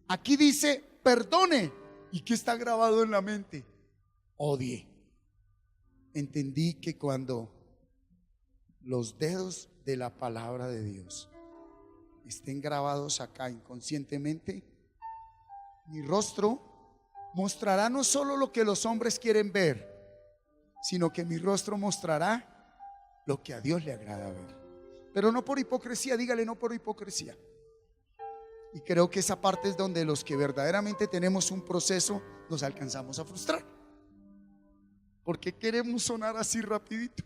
Aquí dice perdone. ¿Y qué está grabado en la mente? Odie. Entendí que cuando los dedos de la palabra de Dios estén grabados acá inconscientemente, mi rostro mostrará no solo lo que los hombres quieren ver, sino que mi rostro mostrará lo que a Dios le agrada ver. Pero no por hipocresía, dígale, no por hipocresía. Y creo que esa parte es donde los que verdaderamente tenemos un proceso nos alcanzamos a frustrar, porque queremos sonar así rapidito.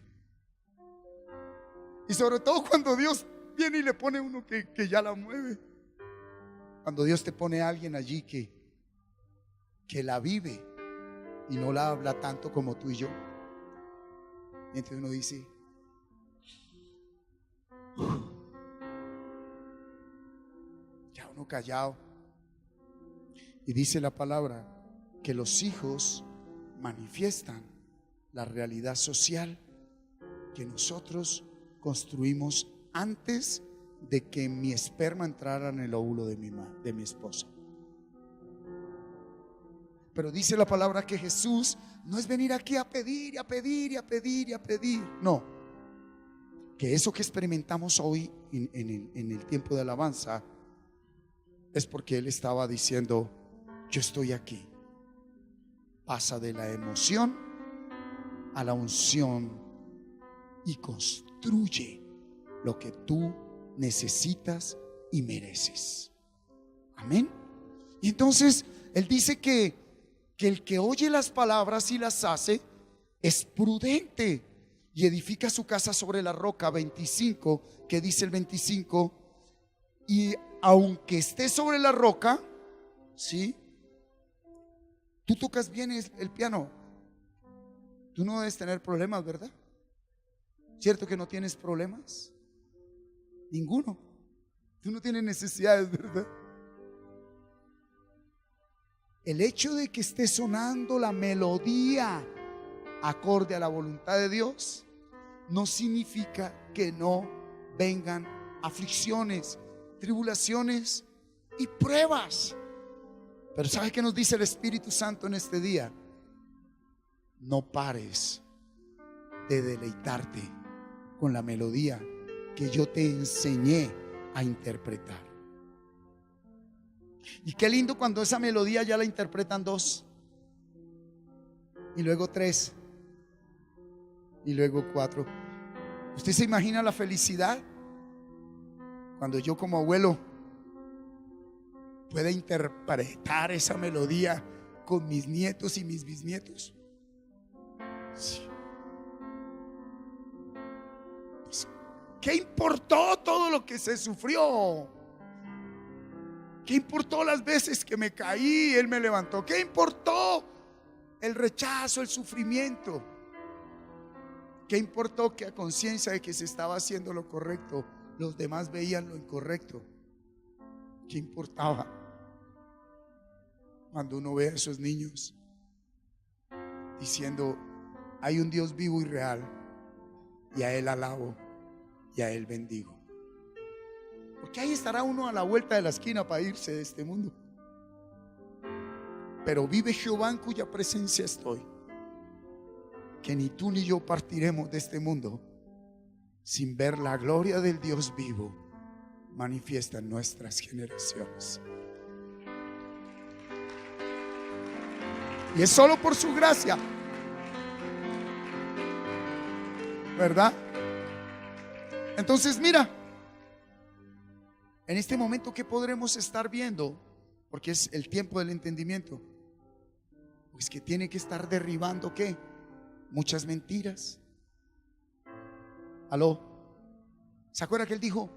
Y sobre todo cuando Dios viene y le pone uno que ya la mueve. Cuando Dios te pone a alguien allí que la vive y no la habla tanto como tú y yo. Y entonces uno dice, ya uno callado. Y dice la palabra que los hijos manifiestan la realidad social que nosotros construimos antes de que mi esperma entrara en el óvulo de mi esposa. Pero dice la palabra que Jesús no es venir aquí a pedir y a pedir y a pedir y a pedir. No, que eso que experimentamos hoy en el tiempo de alabanza es porque Él estaba diciendo, yo estoy aquí. Pasa de la emoción a la unción y construye lo que tú necesitas y mereces. Amén. Y entonces Él dice que el que oye las palabras y las hace es prudente y edifica su casa sobre la roca. 25, que dice el 25, y aunque esté sobre la roca, ¿sí? Tú tocas bien el piano, tú no debes tener problemas, ¿verdad? ¿Cierto que no tienes problemas? Ninguno. Tú no tienes necesidades, ¿verdad? El hecho de que esté sonando la melodía acorde a la voluntad de Dios no significa que no vengan aflicciones, tribulaciones y pruebas. Pero ¿sabe qué nos dice el Espíritu Santo en este día? No pares de deleitarte con la melodía que yo te enseñé a interpretar. Y qué lindo cuando esa melodía ya la interpretan 2, y luego 3, y luego 4. ¿Usted se imagina la felicidad cuando yo como abuelo pueda interpretar esa melodía con mis nietos y mis bisnietos? Sí. Pues, ¿qué importó todo lo que se sufrió? ¿Qué importó las veces que me caí? Él me levantó. ¿Qué importó el rechazo, el sufrimiento? ¿Qué importó que a conciencia de que se estaba haciendo lo correcto, los demás veían lo incorrecto? ¿Qué importaba cuando uno ve a esos niños diciendo: hay un Dios vivo y real, y a Él alabo y a Él bendigo? Porque ahí estará uno a la vuelta de la esquina para irse de este mundo. Pero vive Jehová en cuya presencia estoy, que ni tú ni yo partiremos de este mundo sin ver la gloria del Dios vivo manifiesta en nuestras generaciones. Y es solo por su gracia, ¿verdad? Entonces mira, en este momento, ¿qué podremos estar viendo? Porque es el tiempo del entendimiento. Pues que tiene que estar derribando, ¿qué? Muchas mentiras. ¿Aló? ¿Se acuerda que Él dijo: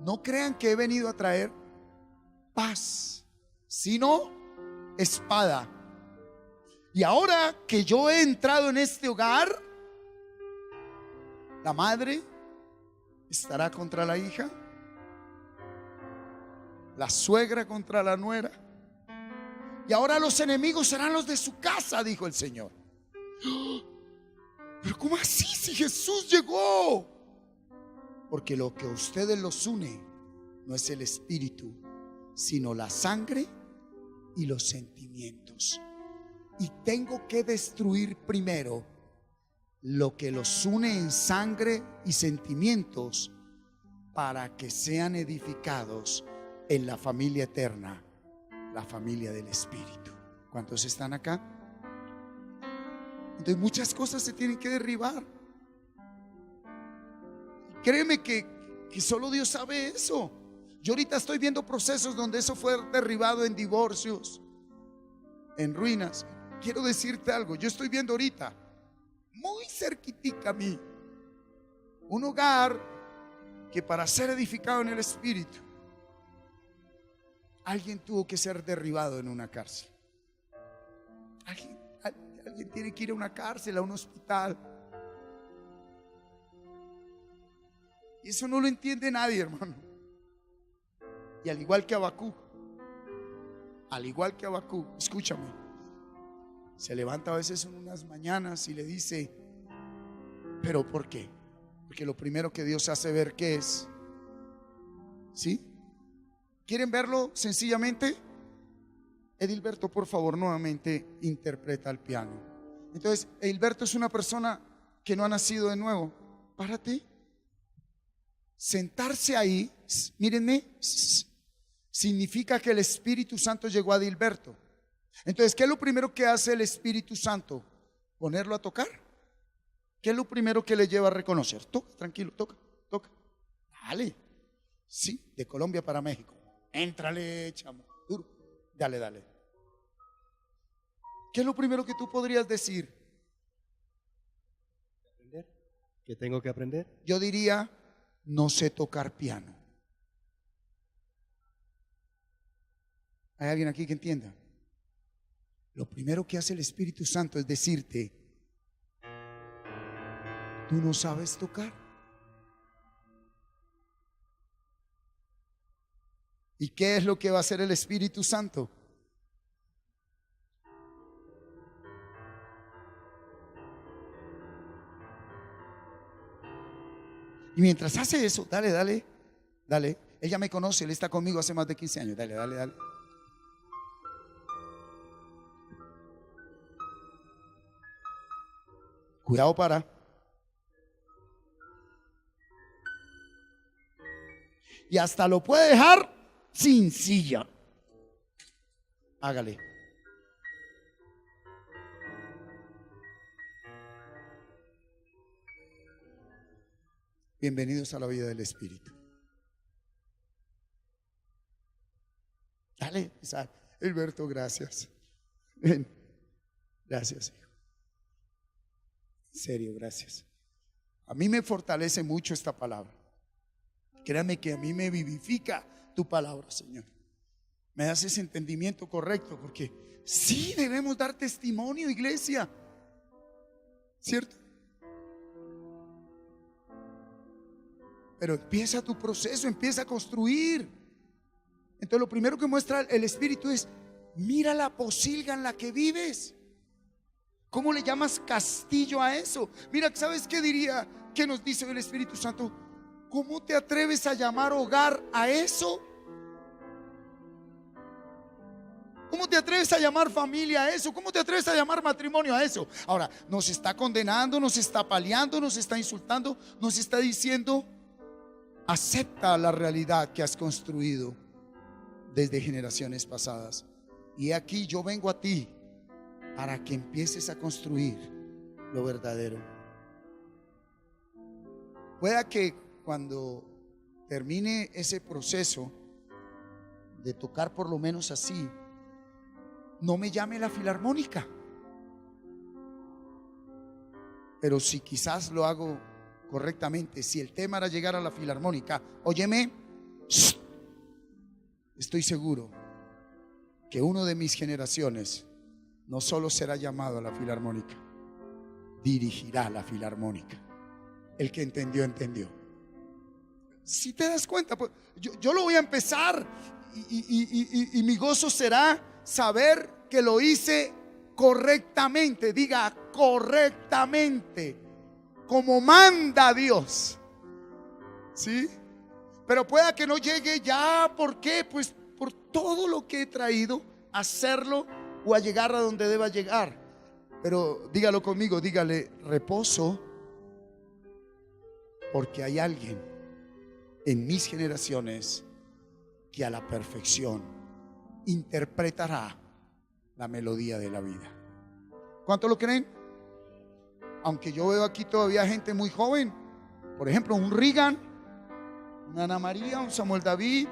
no crean que he venido a traer paz, sino espada? Y ahora que yo he entrado en este hogar, la madre estará contra la hija, la suegra contra la nuera, y ahora los enemigos serán los de su casa, dijo el Señor. Pero ¿cómo así si Jesús llegó? Porque lo que a ustedes los une no es el espíritu, sino la sangre y los sentimientos. Y tengo que destruir primero lo que los une en sangre y sentimientos, para que sean edificados en la familia eterna, la familia del Espíritu. ¿Cuántos están acá? Entonces muchas cosas se tienen que derribar. Créeme que solo Dios sabe eso. Yo ahorita estoy viendo procesos donde eso fue derribado en divorcios, en ruinas. Quiero decirte algo, yo estoy viendo ahorita, muy cerquitica a mí, un hogar que para ser edificado en el Espíritu, alguien tuvo que ser derribado en una cárcel. Alguien tiene que ir a una cárcel, a un hospital. Y eso no lo entiende nadie, hermano. Y al igual que Habacuc, escúchame, se levanta a veces en unas mañanas y le dice: ¿pero por qué? Porque lo primero que Dios hace ver, ¿qué es? ¿Sí? ¿Quieren verlo sencillamente? Edilberto, por favor, nuevamente interpreta el piano. Entonces, Edilberto es una persona que no ha nacido de nuevo. Párate. Sentarse ahí, mírenme, significa que el Espíritu Santo llegó a Edilberto. Entonces, ¿qué es lo primero que hace el Espíritu Santo? Ponerlo a tocar. ¿Qué es lo primero que le lleva a reconocer? Toca, tranquilo, toca, toca. Dale. Sí, de Colombia para México. Éntrale, chamo, duro. Dale, dale. ¿Qué es lo primero que tú podrías decir? ¿Qué tengo que aprender? Yo diría, no sé tocar piano. ¿Hay alguien aquí que entienda? Lo primero que hace el Espíritu Santo es decirte, tú no sabes tocar. ¿Y qué es lo que va a hacer el Espíritu Santo? Y mientras hace eso, dale, dale, dale. Ella me conoce, él está conmigo hace más de 15 años. Dale, dale, dale. Cuidado para. Y hasta lo puede dejar sin silla. Hágale. Bienvenidos a la vida del Espíritu. Dale, Isaac. Alberto, gracias. Ven. Gracias, hijo. En serio, gracias. A mí me fortalece mucho esta palabra. Créame que a mí me vivifica tu palabra, Señor. Me das ese entendimiento correcto, porque sí debemos dar testimonio, iglesia. ¿Cierto? Pero empieza tu proceso, empieza a construir. Entonces lo primero que muestra el Espíritu es, mira la posilga en la que vives. ¿Cómo le llamas castillo a eso? Mira, ¿sabes qué diría? ¿Qué nos dice el Espíritu Santo? ¿Cómo te atreves a llamar hogar a eso? ¿Cómo te atreves a llamar familia a eso? ¿Cómo te atreves a llamar matrimonio a eso? Ahora, nos está condenando, nos está paliando, nos está insultando, nos está diciendo, acepta la realidad que has construido desde generaciones pasadas. Y aquí yo vengo a ti para que empieces a construir lo verdadero. Pueda que cuando termine ese proceso de tocar por lo menos así, no me llame la filarmónica, pero si quizás lo hago correctamente, si el tema era llegar a la filarmónica, óyeme, estoy seguro que uno de mis generaciones no solo será llamado a la filarmónica, dirigirá la filarmónica. El que entendió, entendió. Si te das cuenta, pues, yo lo voy a empezar y mi gozo será saber que lo hice correctamente. Diga correctamente, como manda Dios. ¿Sí? Pero pueda que no llegue ya. ¿Por qué? Pues por todo lo que he traído, hacerlo o a llegar a donde deba llegar. Pero dígalo conmigo, dígale, reposo, porque hay alguien en mis generaciones que a la perfección interpretará la melodía de la vida. ¿Cuánto lo creen? Aunque yo veo aquí todavía gente muy joven, por ejemplo un Reagan, una Ana María, un Samuel David,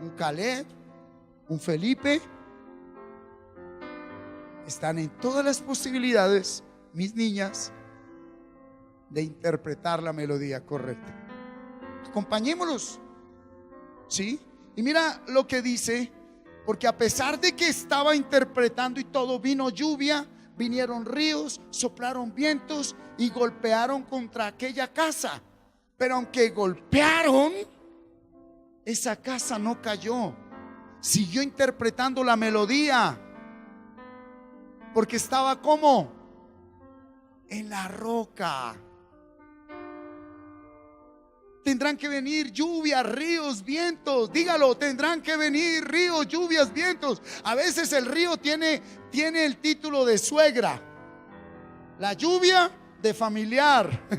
un Caleb, un Felipe, están en todas las posibilidades, mis niñas, de interpretar la melodía correcta. Acompañémoslos, ¿sí? Y mira lo que dice, porque a pesar de que estaba interpretando y todo, vino lluvia, vinieron ríos, soplaron vientos y golpearon contra aquella casa. Pero aunque golpearon, esa casa no cayó, siguió interpretando la melodía, porque estaba como en la roca. Tendrán que venir lluvias, ríos, vientos. Dígalo, tendrán que venir ríos, lluvias, vientos. A veces el río tiene el título de suegra, la lluvia de familiar.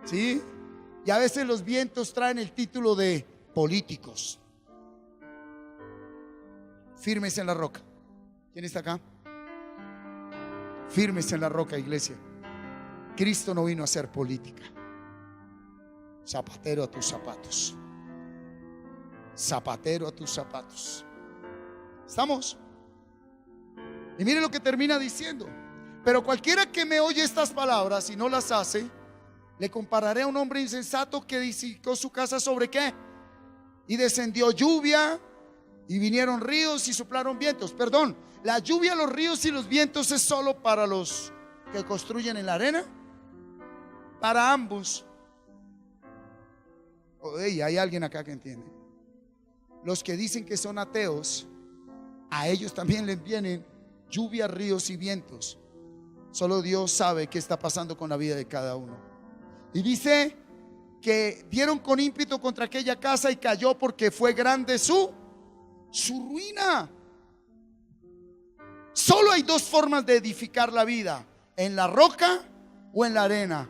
¿Sí? Y a veces los vientos traen el título de políticos. Firmes en la roca. ¿Quién está acá? Firmes en la roca, iglesia. Cristo no vino a hacer política. Zapatero a tus zapatos. Zapatero a tus zapatos. ¿Estamos? Y mire lo que termina diciendo: pero cualquiera que me oye estas palabras y no las hace, le compararé a un hombre insensato que edificó su casa sobre ¿qué? Y descendió lluvia y vinieron ríos y soplaron vientos. Perdón, la lluvia, los ríos y los vientos es solo para los que construyen en la arena. Para ambos. Hey, hay alguien acá que entiende. Los que dicen que son ateos, a ellos también les vienen lluvia, ríos y vientos. Solo Dios sabe qué está pasando con la vida de cada uno. Y dice que dieron con ímpetu contra aquella casa y cayó porque fue grande su ruina. Solo hay dos formas de edificar la vida: en la roca o en la arena,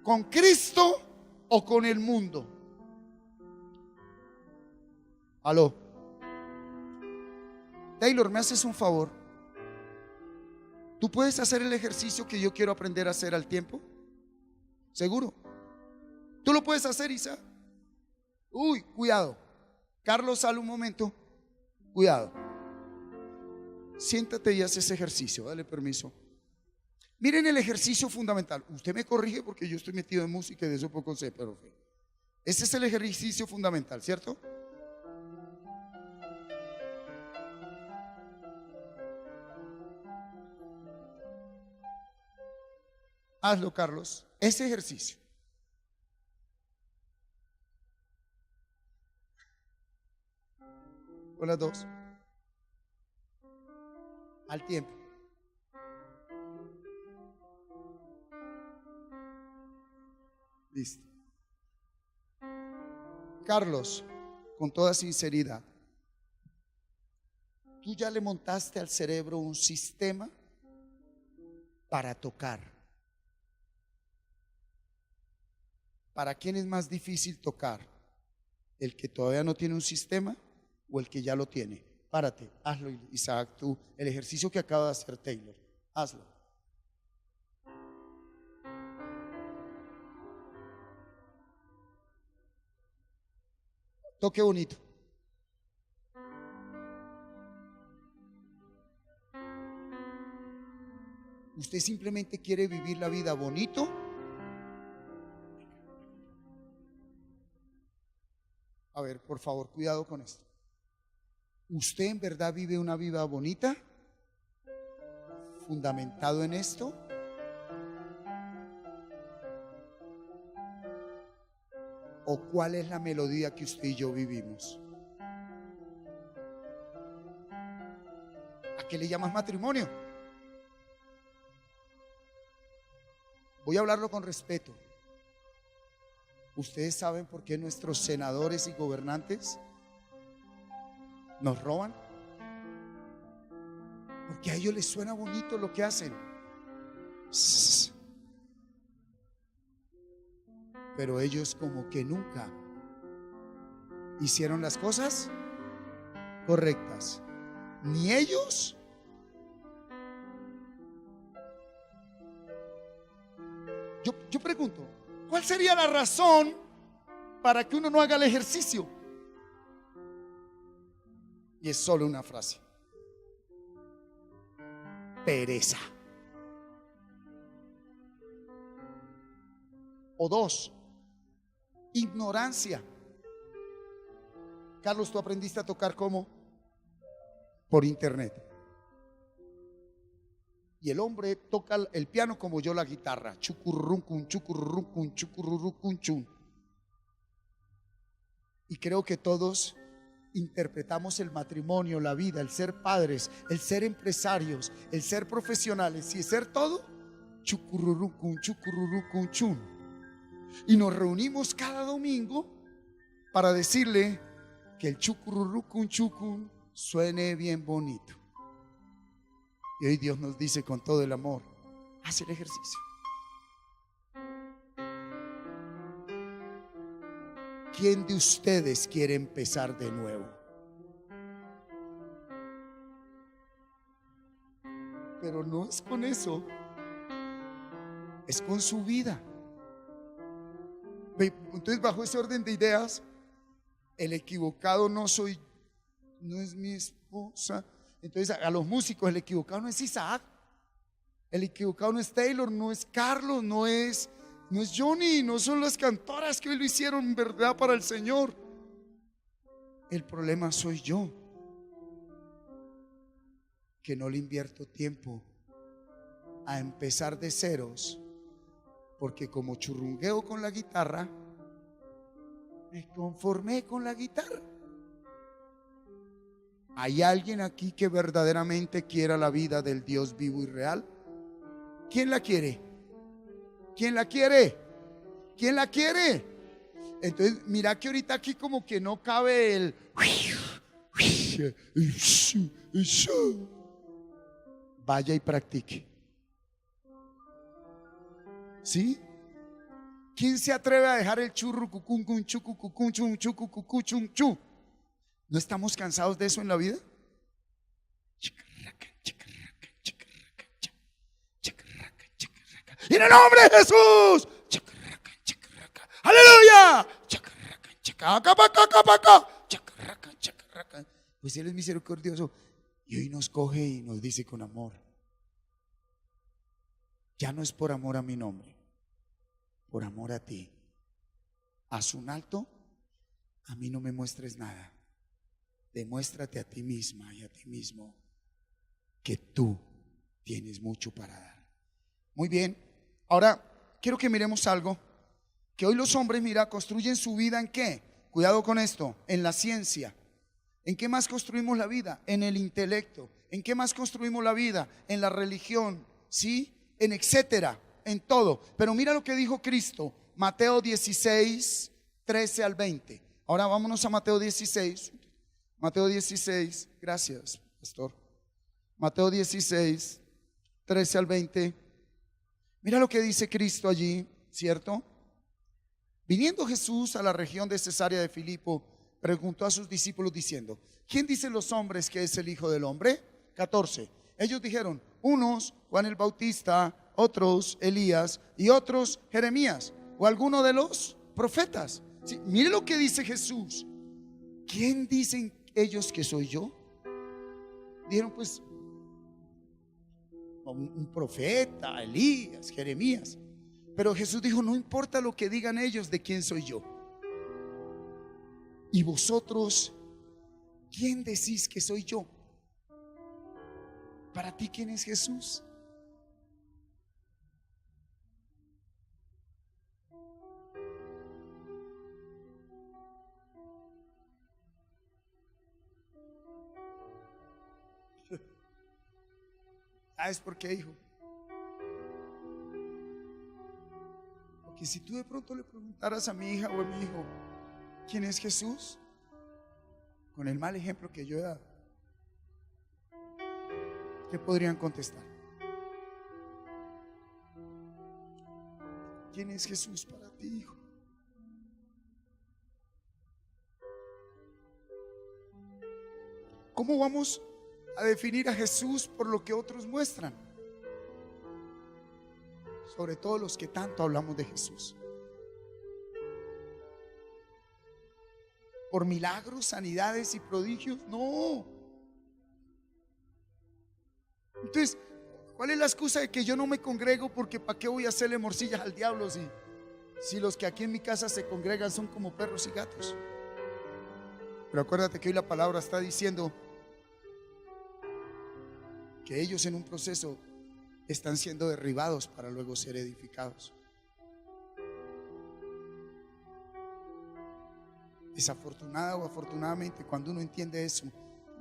con Cristo o con el mundo. Aló. Taylor, ¿me haces un favor? ¿Tú puedes hacer el ejercicio que yo quiero aprender a hacer al tiempo? ¿Seguro? ¿Tú lo puedes hacer, Isa? Uy, cuidado. Carlos, sale un momento. Cuidado. Siéntate y haz ese ejercicio. Dale permiso. Miren el ejercicio fundamental. Usted me corrige porque yo estoy metido en música y de eso poco sé, pero ese es el ejercicio fundamental, ¿cierto? Hazlo, Carlos. Ese ejercicio. Con las dos. Al tiempo. Listo. Carlos, con toda sinceridad, ¿tú ya le montaste al cerebro un sistema para tocar? ¿Para quién es más difícil tocar? ¿El que todavía no tiene un sistema o el que ya lo tiene? Párate, hazlo, Isaac, tú, el ejercicio que acaba de hacer Taylor, hazlo. Toque bonito. ¿Usted simplemente quiere vivir la vida bonito? A ver, por favor, cuidado con esto. ¿Usted en verdad vive una vida bonita? ¿Fundamentado en esto? ¿O cuál es la melodía que usted y yo vivimos? ¿A qué le llamas matrimonio? Voy a hablarlo con respeto. ¿Ustedes saben por qué nuestros senadores y gobernantes nos roban? Porque a ellos les suena bonito lo que hacen. Pero ellos como que nunca hicieron las cosas correctas. Ni ellos yo pregunto, ¿cuál sería la razón para que uno no haga el ejercicio? Y es solo una frase: pereza. O dos, ignorancia. Carlos, ¿tú aprendiste a tocar cómo? Por internet. Y el hombre toca el piano como yo la guitarra. Chucurruncun, chucurruncun, chucurruncun, chun. Y creo que todos interpretamos el matrimonio, la vida, el ser padres, el ser empresarios, el ser profesionales y el ser todo chucurruncun, chucurruncun, chun. Y nos reunimos cada domingo para decirle que el chucurruncun, chucun suene bien bonito. Y hoy Dios nos dice con todo el amor: haz el ejercicio. ¿Quién de ustedes quiere empezar de nuevo? Pero no es con eso, es con su vida. Entonces, bajo ese orden de ideas, el equivocado no es mi esposa. Entonces, a los músicos, el equivocado no es Isaac, el equivocado no es Taylor, no es Carlos, no es Johnny, no son las cantoras que hoy lo hicieron en verdad para el Señor. El problema soy yo, que no le invierto tiempo a empezar de ceros, porque como churrungueo con la guitarra, me conformé con la guitarra. ¿Hay alguien aquí que verdaderamente quiera la vida del Dios vivo y real? ¿Quién la quiere? ¿Quién la quiere? ¿Quién la quiere? Entonces, mira que ahorita aquí como que no cabe el vaya y practique. ¿Sí? ¿Quién se atreve a dejar el churro cucún cun chucu cucún chun chucu cucú chun chu? ¿No estamos cansados de eso en la vida? En el nombre de Jesús. Aleluya. Pues Él es misericordioso y hoy nos coge y nos dice con amor: ya no es por amor a mi nombre, por amor a ti. Haz un alto, a mí no me muestres nada. Demuéstrate a ti misma y a ti mismo que tú tienes mucho para dar. Muy bien, ahora quiero que miremos algo, que hoy los hombres, mira, construyen su vida ¿en qué? Cuidado con esto, en la ciencia. ¿En qué más construimos la vida? En el intelecto. ¿En qué más construimos la vida? En la religión, ¿sí? En etcétera, en todo. Pero mira lo que dijo Cristo, Mateo 16, 13 al 20. Ahora vámonos a Mateo 16. Mateo 16, gracias, pastor. Mateo 16, 13 al 20. Mira lo que dice Cristo allí, ¿cierto? Viniendo Jesús a la región de Cesarea de Filipo, preguntó a sus discípulos diciendo: ¿quién dicen los hombres que es el Hijo del Hombre? 14. Ellos dijeron: unos Juan el Bautista, otros Elías y otros Jeremías o alguno de los profetas. Sí, mire lo que dice Jesús. ¿Quién dicen ellos que soy yo? Dijeron: pues un profeta, Elías, Jeremías. Pero Jesús dijo: no importa lo que digan ellos de quién soy yo. ¿Y vosotros quién decís que soy yo? Para ti, ¿quién es Jesús? ¿Sabes por qué, hijo? Porque si tú de pronto le preguntaras a mi hija o a mi hijo ¿quién es Jesús? Con el mal ejemplo que yo he dado, ¿qué podrían contestar? ¿Quién es Jesús para ti, hijo? ¿Cómo vamos a definir a Jesús por lo que otros muestran? Sobre todo los que tanto hablamos de Jesús. ¿Por milagros, sanidades y prodigios? No. Entonces, ¿cuál es la excusa de que yo no me congrego? Porque ¿para qué voy a hacerle morcillas al diablo si los que aquí en mi casa se congregan son como perros y gatos? Pero acuérdate que hoy la palabra está diciendo que ellos en un proceso están siendo derribados para luego ser edificados. Desafortunada o afortunadamente, cuando uno entiende eso,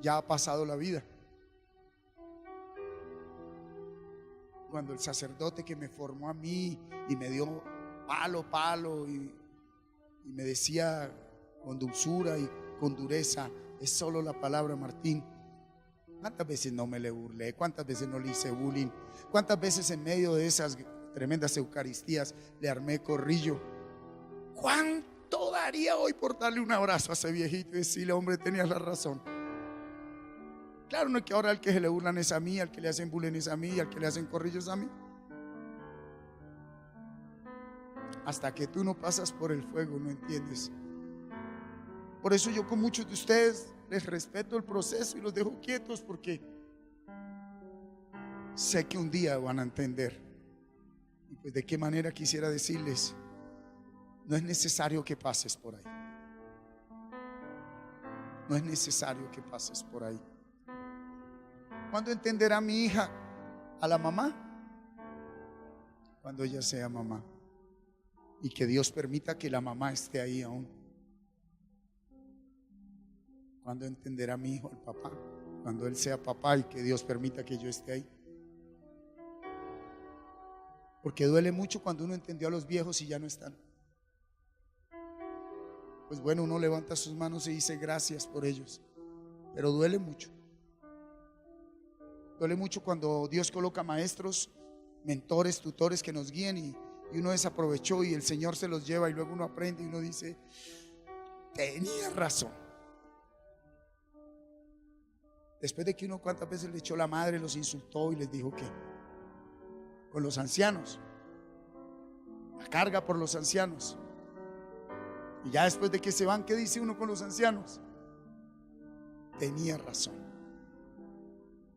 ya ha pasado la vida. Cuando el sacerdote que me formó a mí y me dio palo y me decía con dulzura y con dureza: es solo la palabra, Martín. ¿Cuántas veces no me le burlé? ¿Cuántas veces no le hice bullying? ¿Cuántas veces en medio de esas tremendas eucaristías le armé corrillo? ¿Cuánto daría hoy por darle un abrazo a ese viejito y decirle: hombre, tenías la razón? Claro, no es que ahora al que se le burlan es a mí, al que le hacen bullying es a mí, y al que le hacen corrillos a mí. Hasta que tú no pasas por el fuego, no entiendes. Por eso yo con muchos de ustedes les respeto el proceso y los dejo quietos, porque sé que un día van a entender. Y pues de qué manera quisiera decirles, no es necesario que pases por ahí. No es necesario que pases por ahí. ¿Cuándo entenderá mi hija a la mamá? Cuando ella sea mamá. Y que Dios permita que la mamá esté ahí aún. ¿Cuándo entenderá mi hijo al papá? Cuando él sea papá y que Dios permita que yo esté ahí. Porque duele mucho cuando uno entendió a los viejos y ya no están. Pues bueno, uno levanta sus manos y dice gracias por ellos. Pero duele mucho. Duele mucho cuando Dios coloca maestros, mentores, tutores que nos guíen y uno desaprovechó y el Señor se los lleva y luego uno aprende y uno dice, tenía razón. Después de que uno cuántas veces le echó la madre, los insultó y les dijo que con los ancianos, la carga por los ancianos. Y ya después de que se van, ¿qué dice uno con los ancianos? Tenía razón.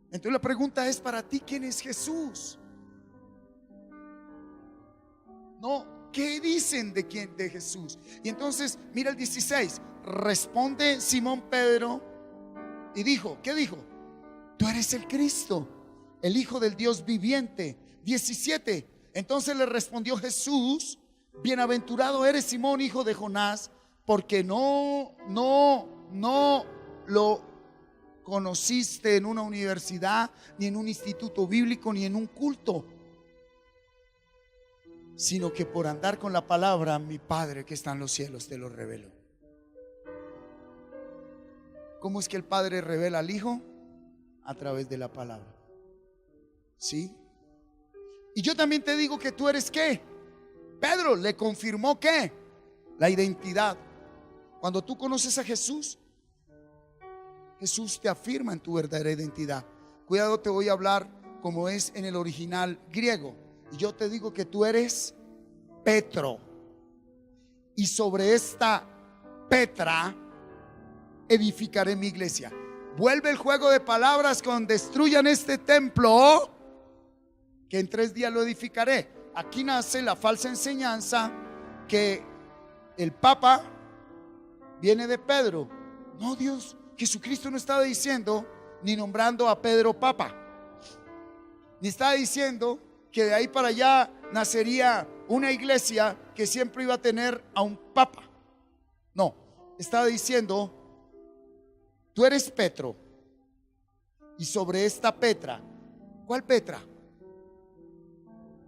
Entonces la pregunta es para ti, ¿quién es Jesús? No, ¿qué dicen de quién? De Jesús. Y entonces, mira el 16. Responde Simón Pedro y dijo, ¿qué dijo? Tú eres el Cristo, el Hijo del Dios viviente. 17. Entonces le respondió Jesús, bienaventurado eres Simón, hijo de Jonás, porque no lo conociste en una universidad, ni en un instituto bíblico, ni en un culto, sino que por andar con la palabra, mi Padre que está en los cielos te lo reveló. ¿Cómo es que el Padre revela al Hijo? A través de la palabra. ¿Sí? Y yo también te digo que tú eres ¿qué? Pedro le confirmó ¿qué? La identidad. Cuando tú conoces a Jesús, Jesús te afirma en tu verdadera identidad. Cuidado, te voy a hablar como es en el original griego. Y yo te digo que tú eres Petro, y sobre esta Petra edificaré mi iglesia. Vuelve el juego de palabras con destruyan este templo, que en 3 días lo edificaré. Aquí nace la falsa enseñanza que el Papa viene de Pedro. No, Dios, Jesucristo no estaba diciendo ni nombrando a Pedro Papa, ni estaba diciendo que de ahí para allá nacería una iglesia que siempre iba a tener a un papa. No, estaba diciendo, tú eres Petro, y sobre esta Petra, ¿cuál Petra?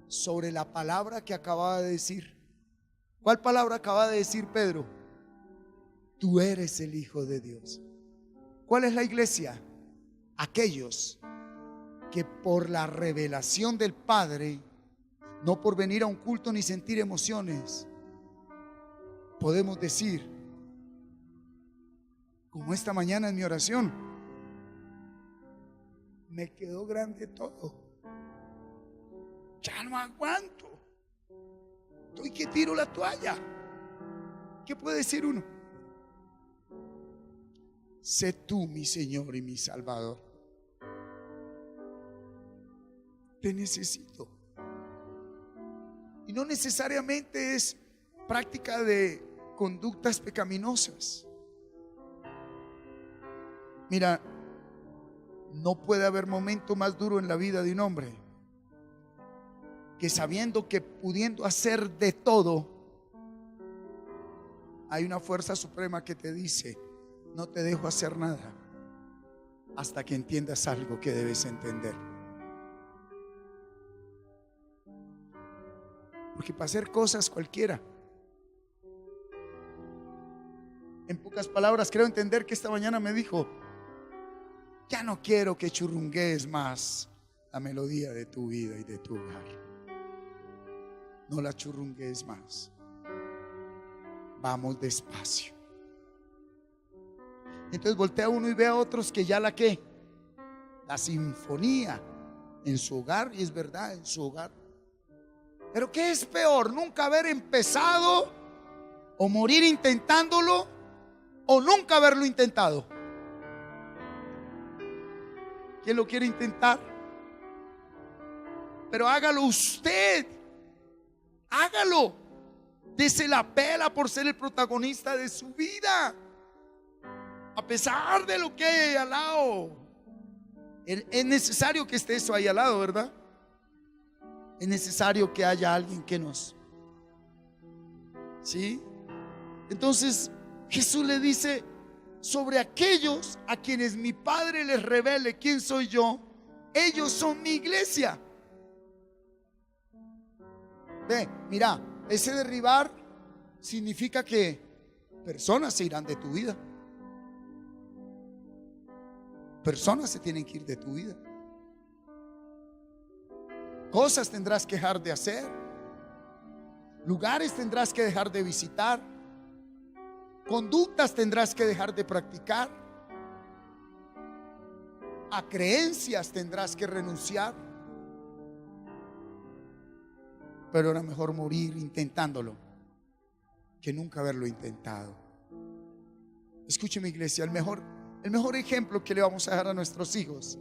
Sobre la palabra que acababa de decir. ¿Cuál palabra acaba de decir Pedro? Tú eres el Hijo de Dios. ¿Cuál es la iglesia? Aquellos que por la revelación del Padre, no por venir a un culto ni sentir emociones, podemos decir, como esta mañana en mi oración, me quedó grande todo, ya no aguanto, estoy que tiro la toalla. ¿Qué puede decir uno? Sé tú mi Señor y mi Salvador. Te necesito. Y no necesariamente es práctica de conductas pecaminosas. Mira, no puede haber momento más duro en la vida de un hombre que sabiendo que pudiendo hacer de todo, hay una fuerza suprema que te dice, no te dejo hacer nada hasta que entiendas algo que debes entender. Porque para hacer cosas cualquiera. En pocas palabras, creo entender que esta mañana me dijo, ya no quiero que churrungues más la melodía de tu vida y de tu hogar. No la churrungues más. Vamos despacio. Entonces voltea uno y ve a otros que ya la la sinfonía en su hogar, y es verdad, en su hogar. Pero ¿qué es peor? ¿Nunca haber empezado o morir intentándolo, o nunca haberlo intentado? ¿Quién lo quiere intentar? Pero hágalo usted. Hágalo. Dese la pela por ser el protagonista de su vida, a pesar de lo que hay ahí al lado. Es necesario que esté eso ahí al lado, ¿verdad? Es necesario que haya alguien que nos... ¿Sí? Entonces Jesús le dice: sobre aquellos a quienes mi Padre les revele quién soy yo, ellos son mi iglesia. Ve, mira, ese derribar significa que personas se irán de tu vida. Personas se tienen que ir de tu vida. Cosas tendrás que dejar de hacer. Lugares tendrás que dejar de visitar. Conductas tendrás que dejar de practicar. A creencias tendrás que renunciar. Pero era mejor morir intentándolo que nunca haberlo intentado. Escúcheme, iglesia, el mejor ejemplo que le vamos a dar a nuestros hijos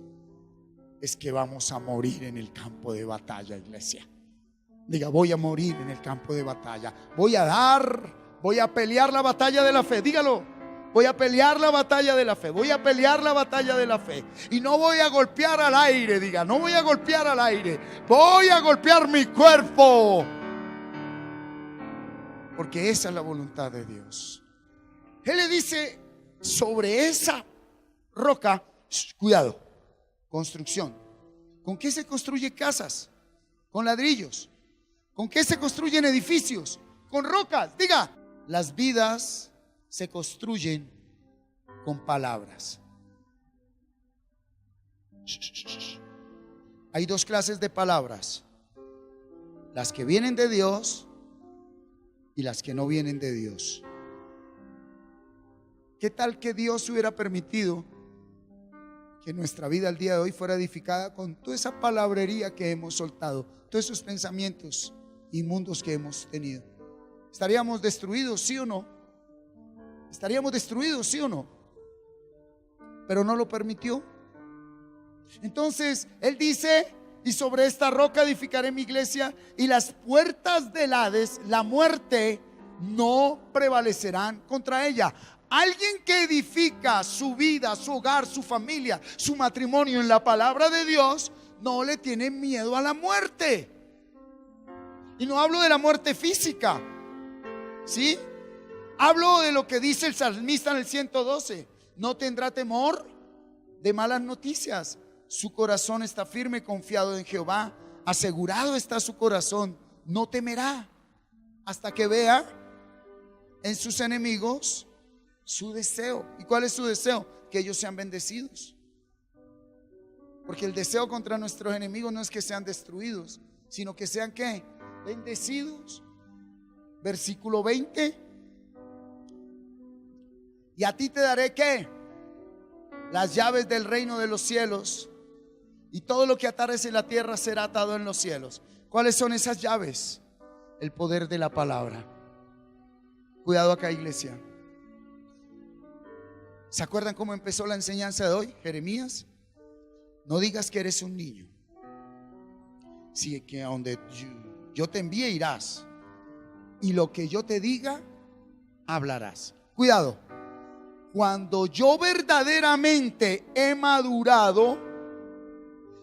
es que vamos a morir en el campo de batalla, iglesia. Diga: voy a morir en el campo de batalla. Voy a pelear la batalla de la fe. Dígalo: voy a pelear la batalla de la fe. Voy a pelear la batalla de la fe. Y no voy a golpear al aire. Diga: no voy a golpear al aire. Voy a golpear mi cuerpo. Porque esa es la voluntad de Dios. Él le dice: sobre esa roca, cuidado, construcción. ¿Con qué se construyen casas? Con ladrillos. ¿Con qué se construyen edificios? Con rocas. Diga: las vidas se construyen con palabras. Hay dos clases de palabras: las que vienen de Dios y las que no vienen de Dios. ¿Qué tal que Dios hubiera permitido que nuestra vida al día de hoy fuera edificada con toda esa palabrería que hemos soltado, todos esos pensamientos inmundos que hemos tenido? ¿Estaríamos destruidos, sí o no? ¿Estaríamos destruidos, sí o no? Pero no lo permitió. Entonces Él dice: y sobre esta roca edificaré mi iglesia, y las puertas del Hades, la muerte, no prevalecerán contra ella. Alguien que edifica su vida, su hogar, su familia, su matrimonio en la palabra de Dios, no le tiene miedo a la muerte. Y no hablo de la muerte física, ¿sí? Hablo de lo que dice el salmista en el 112: no tendrá temor de malas noticias. Su corazón está firme, confiado en Jehová. Asegurado está su corazón, no temerá hasta que vea en sus enemigos su deseo. ¿Y cuál es su deseo? Que ellos sean bendecidos. Porque el deseo contra nuestros enemigos no es que sean destruidos, sino que sean ¿qué? Bendecidos. Versículo 20: y a ti te daré ¿qué? Las llaves del reino de los cielos, y todo lo que atares en la tierra será atado en los cielos. ¿Cuáles son esas llaves? El poder de la palabra. Cuidado acá, iglesia. ¿Se acuerdan cómo empezó la enseñanza de hoy? Jeremías: no digas que eres un niño, si que a donde yo te envíe irás, y lo que yo te diga hablarás. Cuidado. Cuando yo verdaderamente he madurado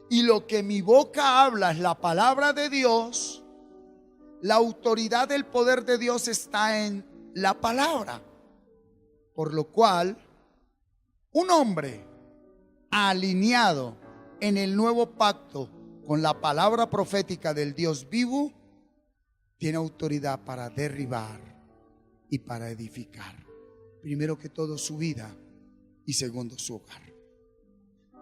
y lo que mi boca habla es la palabra de Dios, la autoridad del poder de Dios está en la palabra. Por lo cual, un hombre alineado en el nuevo pacto con la palabra profética del Dios vivo tiene autoridad para derribar y para edificar. Primero que todo su vida, y segundo su hogar.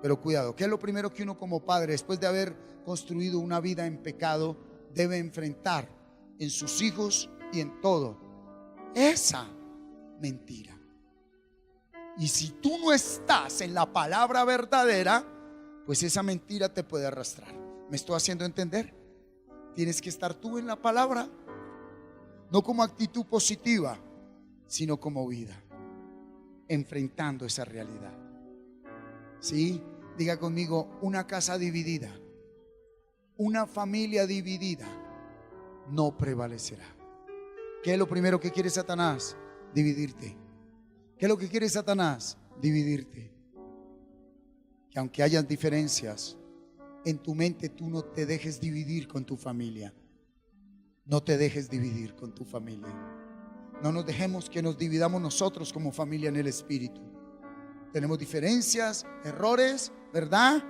Pero cuidado, ¿qué es lo primero que uno como padre, después de haber construido una vida en pecado, debe enfrentar en sus hijos y en todo? Esa mentira. Y si tú no estás en la palabra verdadera, pues esa mentira te puede arrastrar. ¿Me estoy haciendo entender? Tienes que estar tú en la palabra, no como actitud positiva, sino como vida, enfrentando esa realidad. ¿Sí? Diga conmigo: una casa dividida, una familia dividida no prevalecerá. ¿Qué es lo primero que quiere Satanás? Dividirte. ¿Qué es lo que quiere Satanás? Dividirte. Que aunque hayan diferencias, en tu mente tú no te dejes dividir con tu familia. No te dejes dividir con tu familia. No nos dejemos que nos dividamos nosotros como familia en el espíritu. Tenemos diferencias, errores, ¿verdad?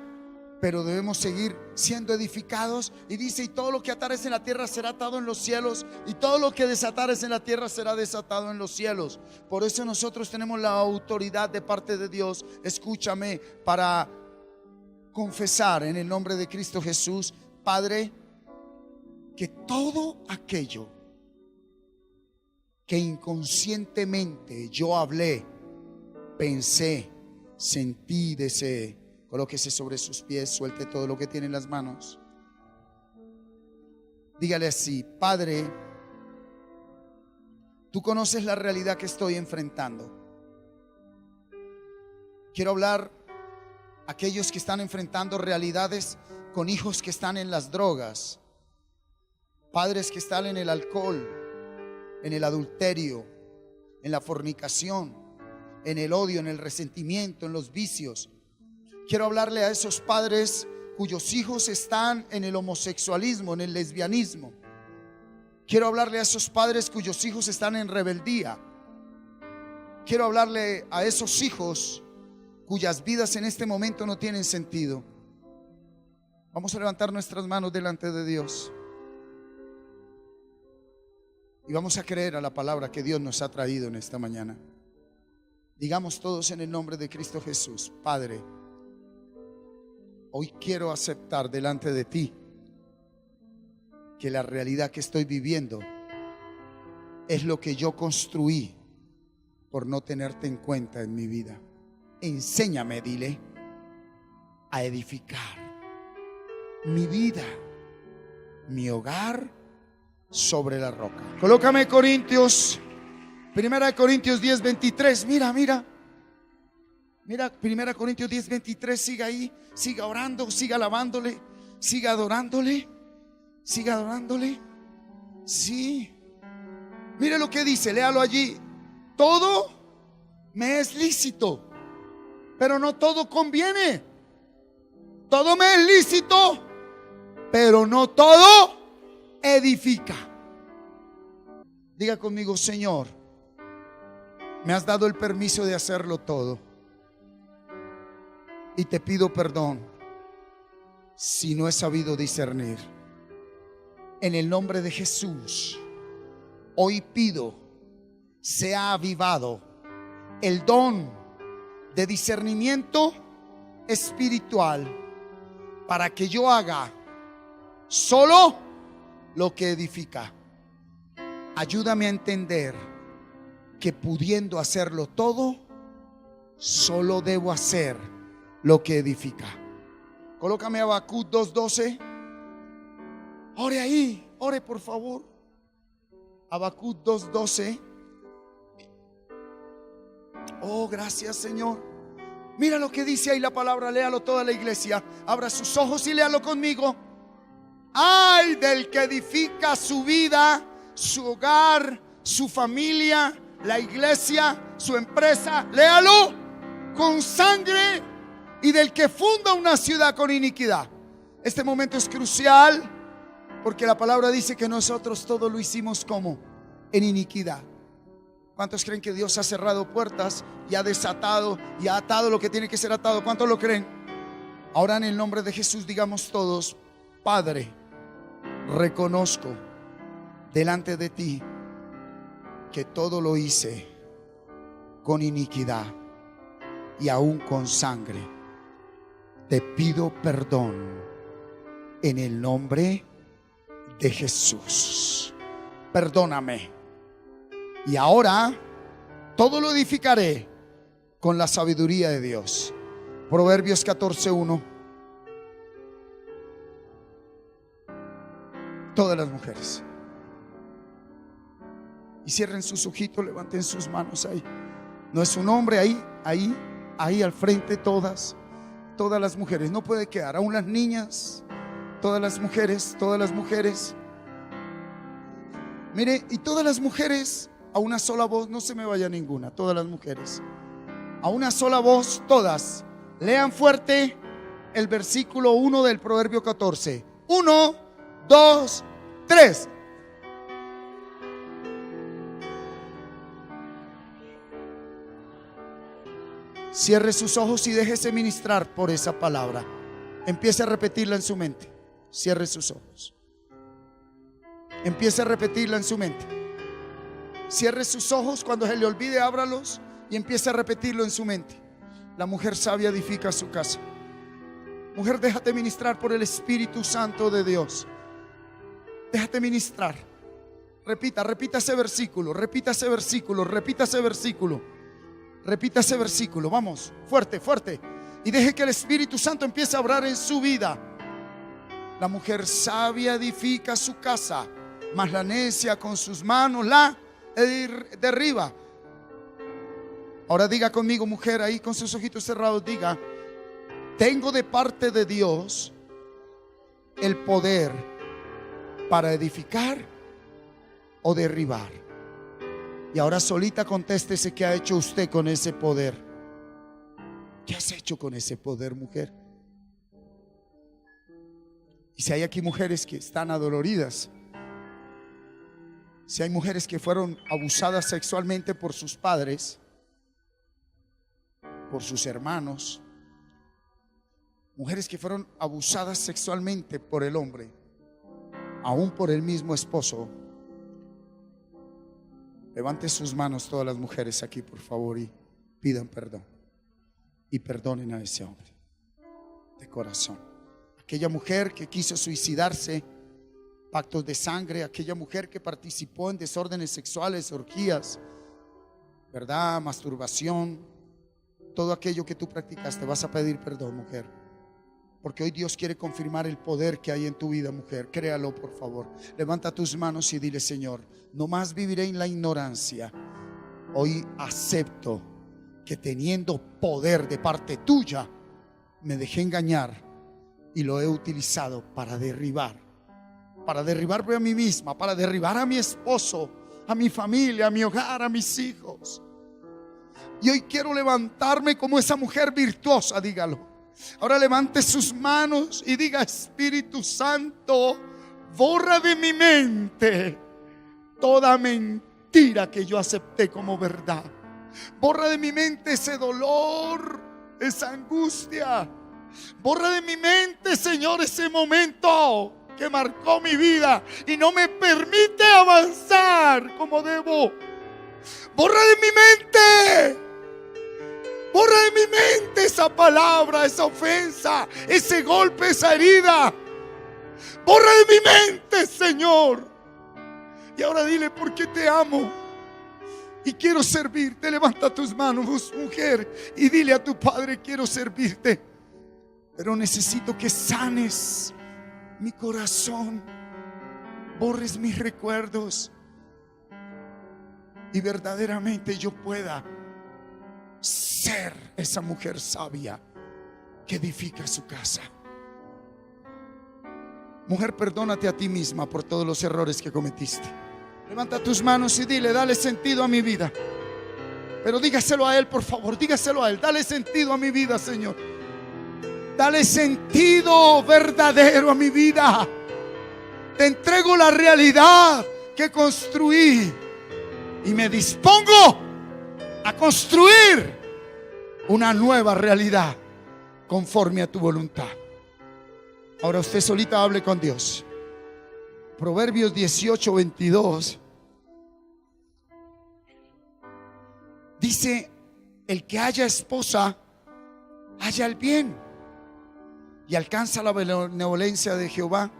Pero debemos seguir siendo edificados. Y dice: y todo lo que atares en la tierra será atado en los cielos, y todo lo que desatares en la tierra será desatado en los cielos. Por eso nosotros tenemos la autoridad de parte de Dios, escúchame, para confesar en el nombre de Cristo Jesús: Padre, que todo aquello que inconscientemente yo hablé, pensé, sentí, deseé, colóquese sobre sus pies, suelte todo lo que tiene en las manos. Dígale así: Padre, tú conoces la realidad que estoy enfrentando. Quiero hablar a aquellos que están enfrentando realidades con hijos que están en las drogas, padres que están en el alcohol, en el adulterio, en la fornicación, en el odio, en el resentimiento, en los vicios. Quiero hablarle a esos padres cuyos hijos están en el homosexualismo, en el lesbianismo. Quiero hablarle a esos padres cuyos hijos están en rebeldía. Quiero hablarle a esos hijos cuyas vidas en este momento no tienen sentido. Vamos a levantar nuestras manos delante de Dios y vamos a creer a la palabra que Dios nos ha traído en esta mañana. Digamos todos en el nombre de Cristo Jesús: Padre, hoy quiero aceptar delante de ti que la realidad que estoy viviendo es lo que yo construí por no tenerte en cuenta en mi vida. Enséñame, dile, a edificar mi vida, mi hogar sobre la roca. Colócame Corintios, 1 Corintios 10:23. Mira, 1 Corintios 10:23. Siga ahí, siga orando, siga alabándole, siga adorándole, siga adorándole. Sí, mire lo que dice, léalo allí: todo me es lícito, pero no todo conviene. Todo me es lícito, pero no todo edifica. Diga conmigo: Señor, me has dado el permiso de hacerlo todo, y te pido perdón si no he sabido discernir. En el nombre de Jesús, hoy pido sea avivado el don de discernimiento espiritual para que yo haga solo lo que edifica. Ayúdame a entender que pudiendo hacerlo todo, solo debo hacer lo que edifica. Colócame Habacuc 2:12. Ore ahí, ore por favor. Habacuc 2:12. Oh, gracias, Señor. Mira lo que dice ahí la palabra, léalo toda la iglesia. Abra sus ojos y léalo conmigo. Ay del que edifica su vida, su hogar, su familia, la iglesia, su empresa, léalo, con sangre, y del que funda una ciudad con iniquidad. Este momento es crucial porque la palabra dice que nosotros todo lo hicimos como en iniquidad. ¿Cuántos creen que Dios ha cerrado puertas y ha desatado y ha atado lo que tiene que ser atado? ¿Cuántos lo creen? Ahora en el nombre de Jesús digamos todos: Padre, reconozco delante de ti que todo lo hice con iniquidad y aún con sangre. Te pido perdón en el nombre de Jesús. Perdóname. Y ahora todo lo edificaré con la sabiduría de Dios. Proverbios 14:1. Todas las mujeres. Y cierren sus ojitos, levanten sus manos ahí. No es un hombre, ahí al frente, todas las mujeres. No puede quedar, aún las niñas, todas las mujeres. Mire, y todas las mujeres a una sola voz, no se me vaya ninguna, todas las mujeres a una sola voz, todas lean fuerte el versículo 1 del Proverbio 14. 1, 2, 3. Cierre sus ojos y déjese ministrar por esa palabra. Empiece a repetirla en su mente. Cierre sus ojos. Empiece a repetirla en su mente. Cierre sus ojos, cuando se le olvide, ábralos y empiece a repetirlo en su mente. La mujer sabia edifica su casa. Mujer, déjate ministrar por el Espíritu Santo de Dios. Déjate ministrar. Repita ese versículo. Repita ese versículo. Vamos, fuerte. Y deje que el Espíritu Santo empiece a obrar en su vida. La mujer sabia edifica su casa, mas la necia con sus manos la derriba. Ahora diga conmigo, mujer, ahí con sus ojitos cerrados, diga: tengo de parte de Dios el poder para edificar o derribar. Y ahora solita contéstese: ¿qué ha hecho usted con ese poder? ¿Qué has hecho con ese poder, mujer? Y si hay aquí mujeres que están adoloridas, si hay mujeres que fueron abusadas sexualmente por sus padres, por sus hermanos, mujeres que fueron abusadas sexualmente por el hombre, aún por el mismo esposo, levante sus manos todas las mujeres aquí, por favor, y pidan perdón y perdonen a ese hombre de corazón. Aquella mujer que quiso suicidarse, pactos de sangre, aquella mujer que participó en desórdenes sexuales, orgías, ¿verdad? Masturbación, todo aquello que tú practicaste, vas a pedir perdón, mujer, porque hoy Dios quiere confirmar el poder que hay en tu vida, mujer. Créalo, por favor. Levanta tus manos y dile: Señor, no más viviré en la ignorancia. Hoy acepto que teniendo poder de parte tuya, me dejé engañar y lo he utilizado para derribarme a mí misma, para derribar a mi esposo, a mi familia, a mi hogar, a mis hijos. Y hoy quiero levantarme como esa mujer virtuosa, dígalo. Ahora levante sus manos y diga: Espíritu Santo, borra de mi mente toda mentira que yo acepté como verdad. Borra de mi mente ese dolor, esa angustia. Borra de mi mente, Señor, ese momento que marcó mi vida y no me permite avanzar como debo. Borra de mi mente. Borra de mi mente esa palabra, esa ofensa, ese golpe, esa herida. Borra de mi mente, Señor. Y ahora dile: porque te amo y quiero servirte. Levanta tus manos, mujer, y dile a tu Padre: quiero servirte, pero necesito que sanes mi corazón, borres mis recuerdos y verdaderamente yo pueda ser esa mujer sabia que edifica su casa. Mujer, perdónate a ti misma por todos los errores que cometiste. Levanta tus manos y dile: dale sentido a mi vida. Pero dígaselo a Él, por favor, dígaselo a Él: dale sentido a mi vida, Señor. Dale sentido verdadero a mi vida. Te entrego la realidad que construí y me dispongo a construir una nueva realidad conforme a tu voluntad. Ahora usted solita hable con Dios. Proverbios 18:22 dice: el que haya esposa halla el bien y alcanza la benevolencia de Jehová.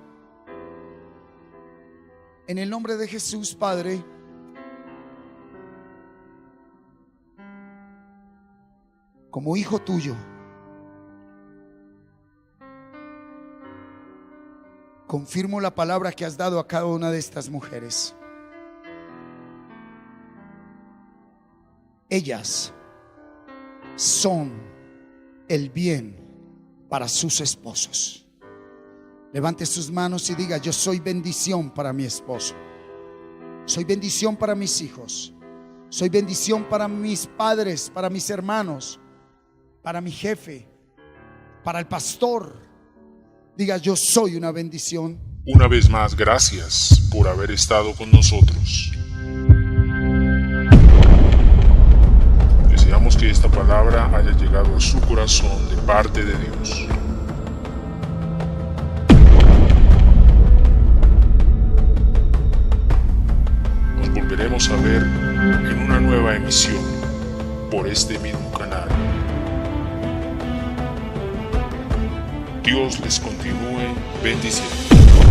En el nombre de Jesús, Padre, como hijo tuyo, confirmo la palabra que has dado a cada una de estas mujeres. Ellas son el bien para sus esposos. Levante sus manos y diga: yo soy bendición para mi esposo, soy bendición para mis hijos, soy bendición para mis padres, para mis hermanos, para mi jefe, para el pastor. Diga: yo soy una bendición. Una vez más, gracias por haber estado con nosotros. Deseamos que esta palabra haya llegado a su corazón de parte de Dios. Nos volveremos a ver en una nueva emisión por este mismo canal. Dios les continúe bendiciendo.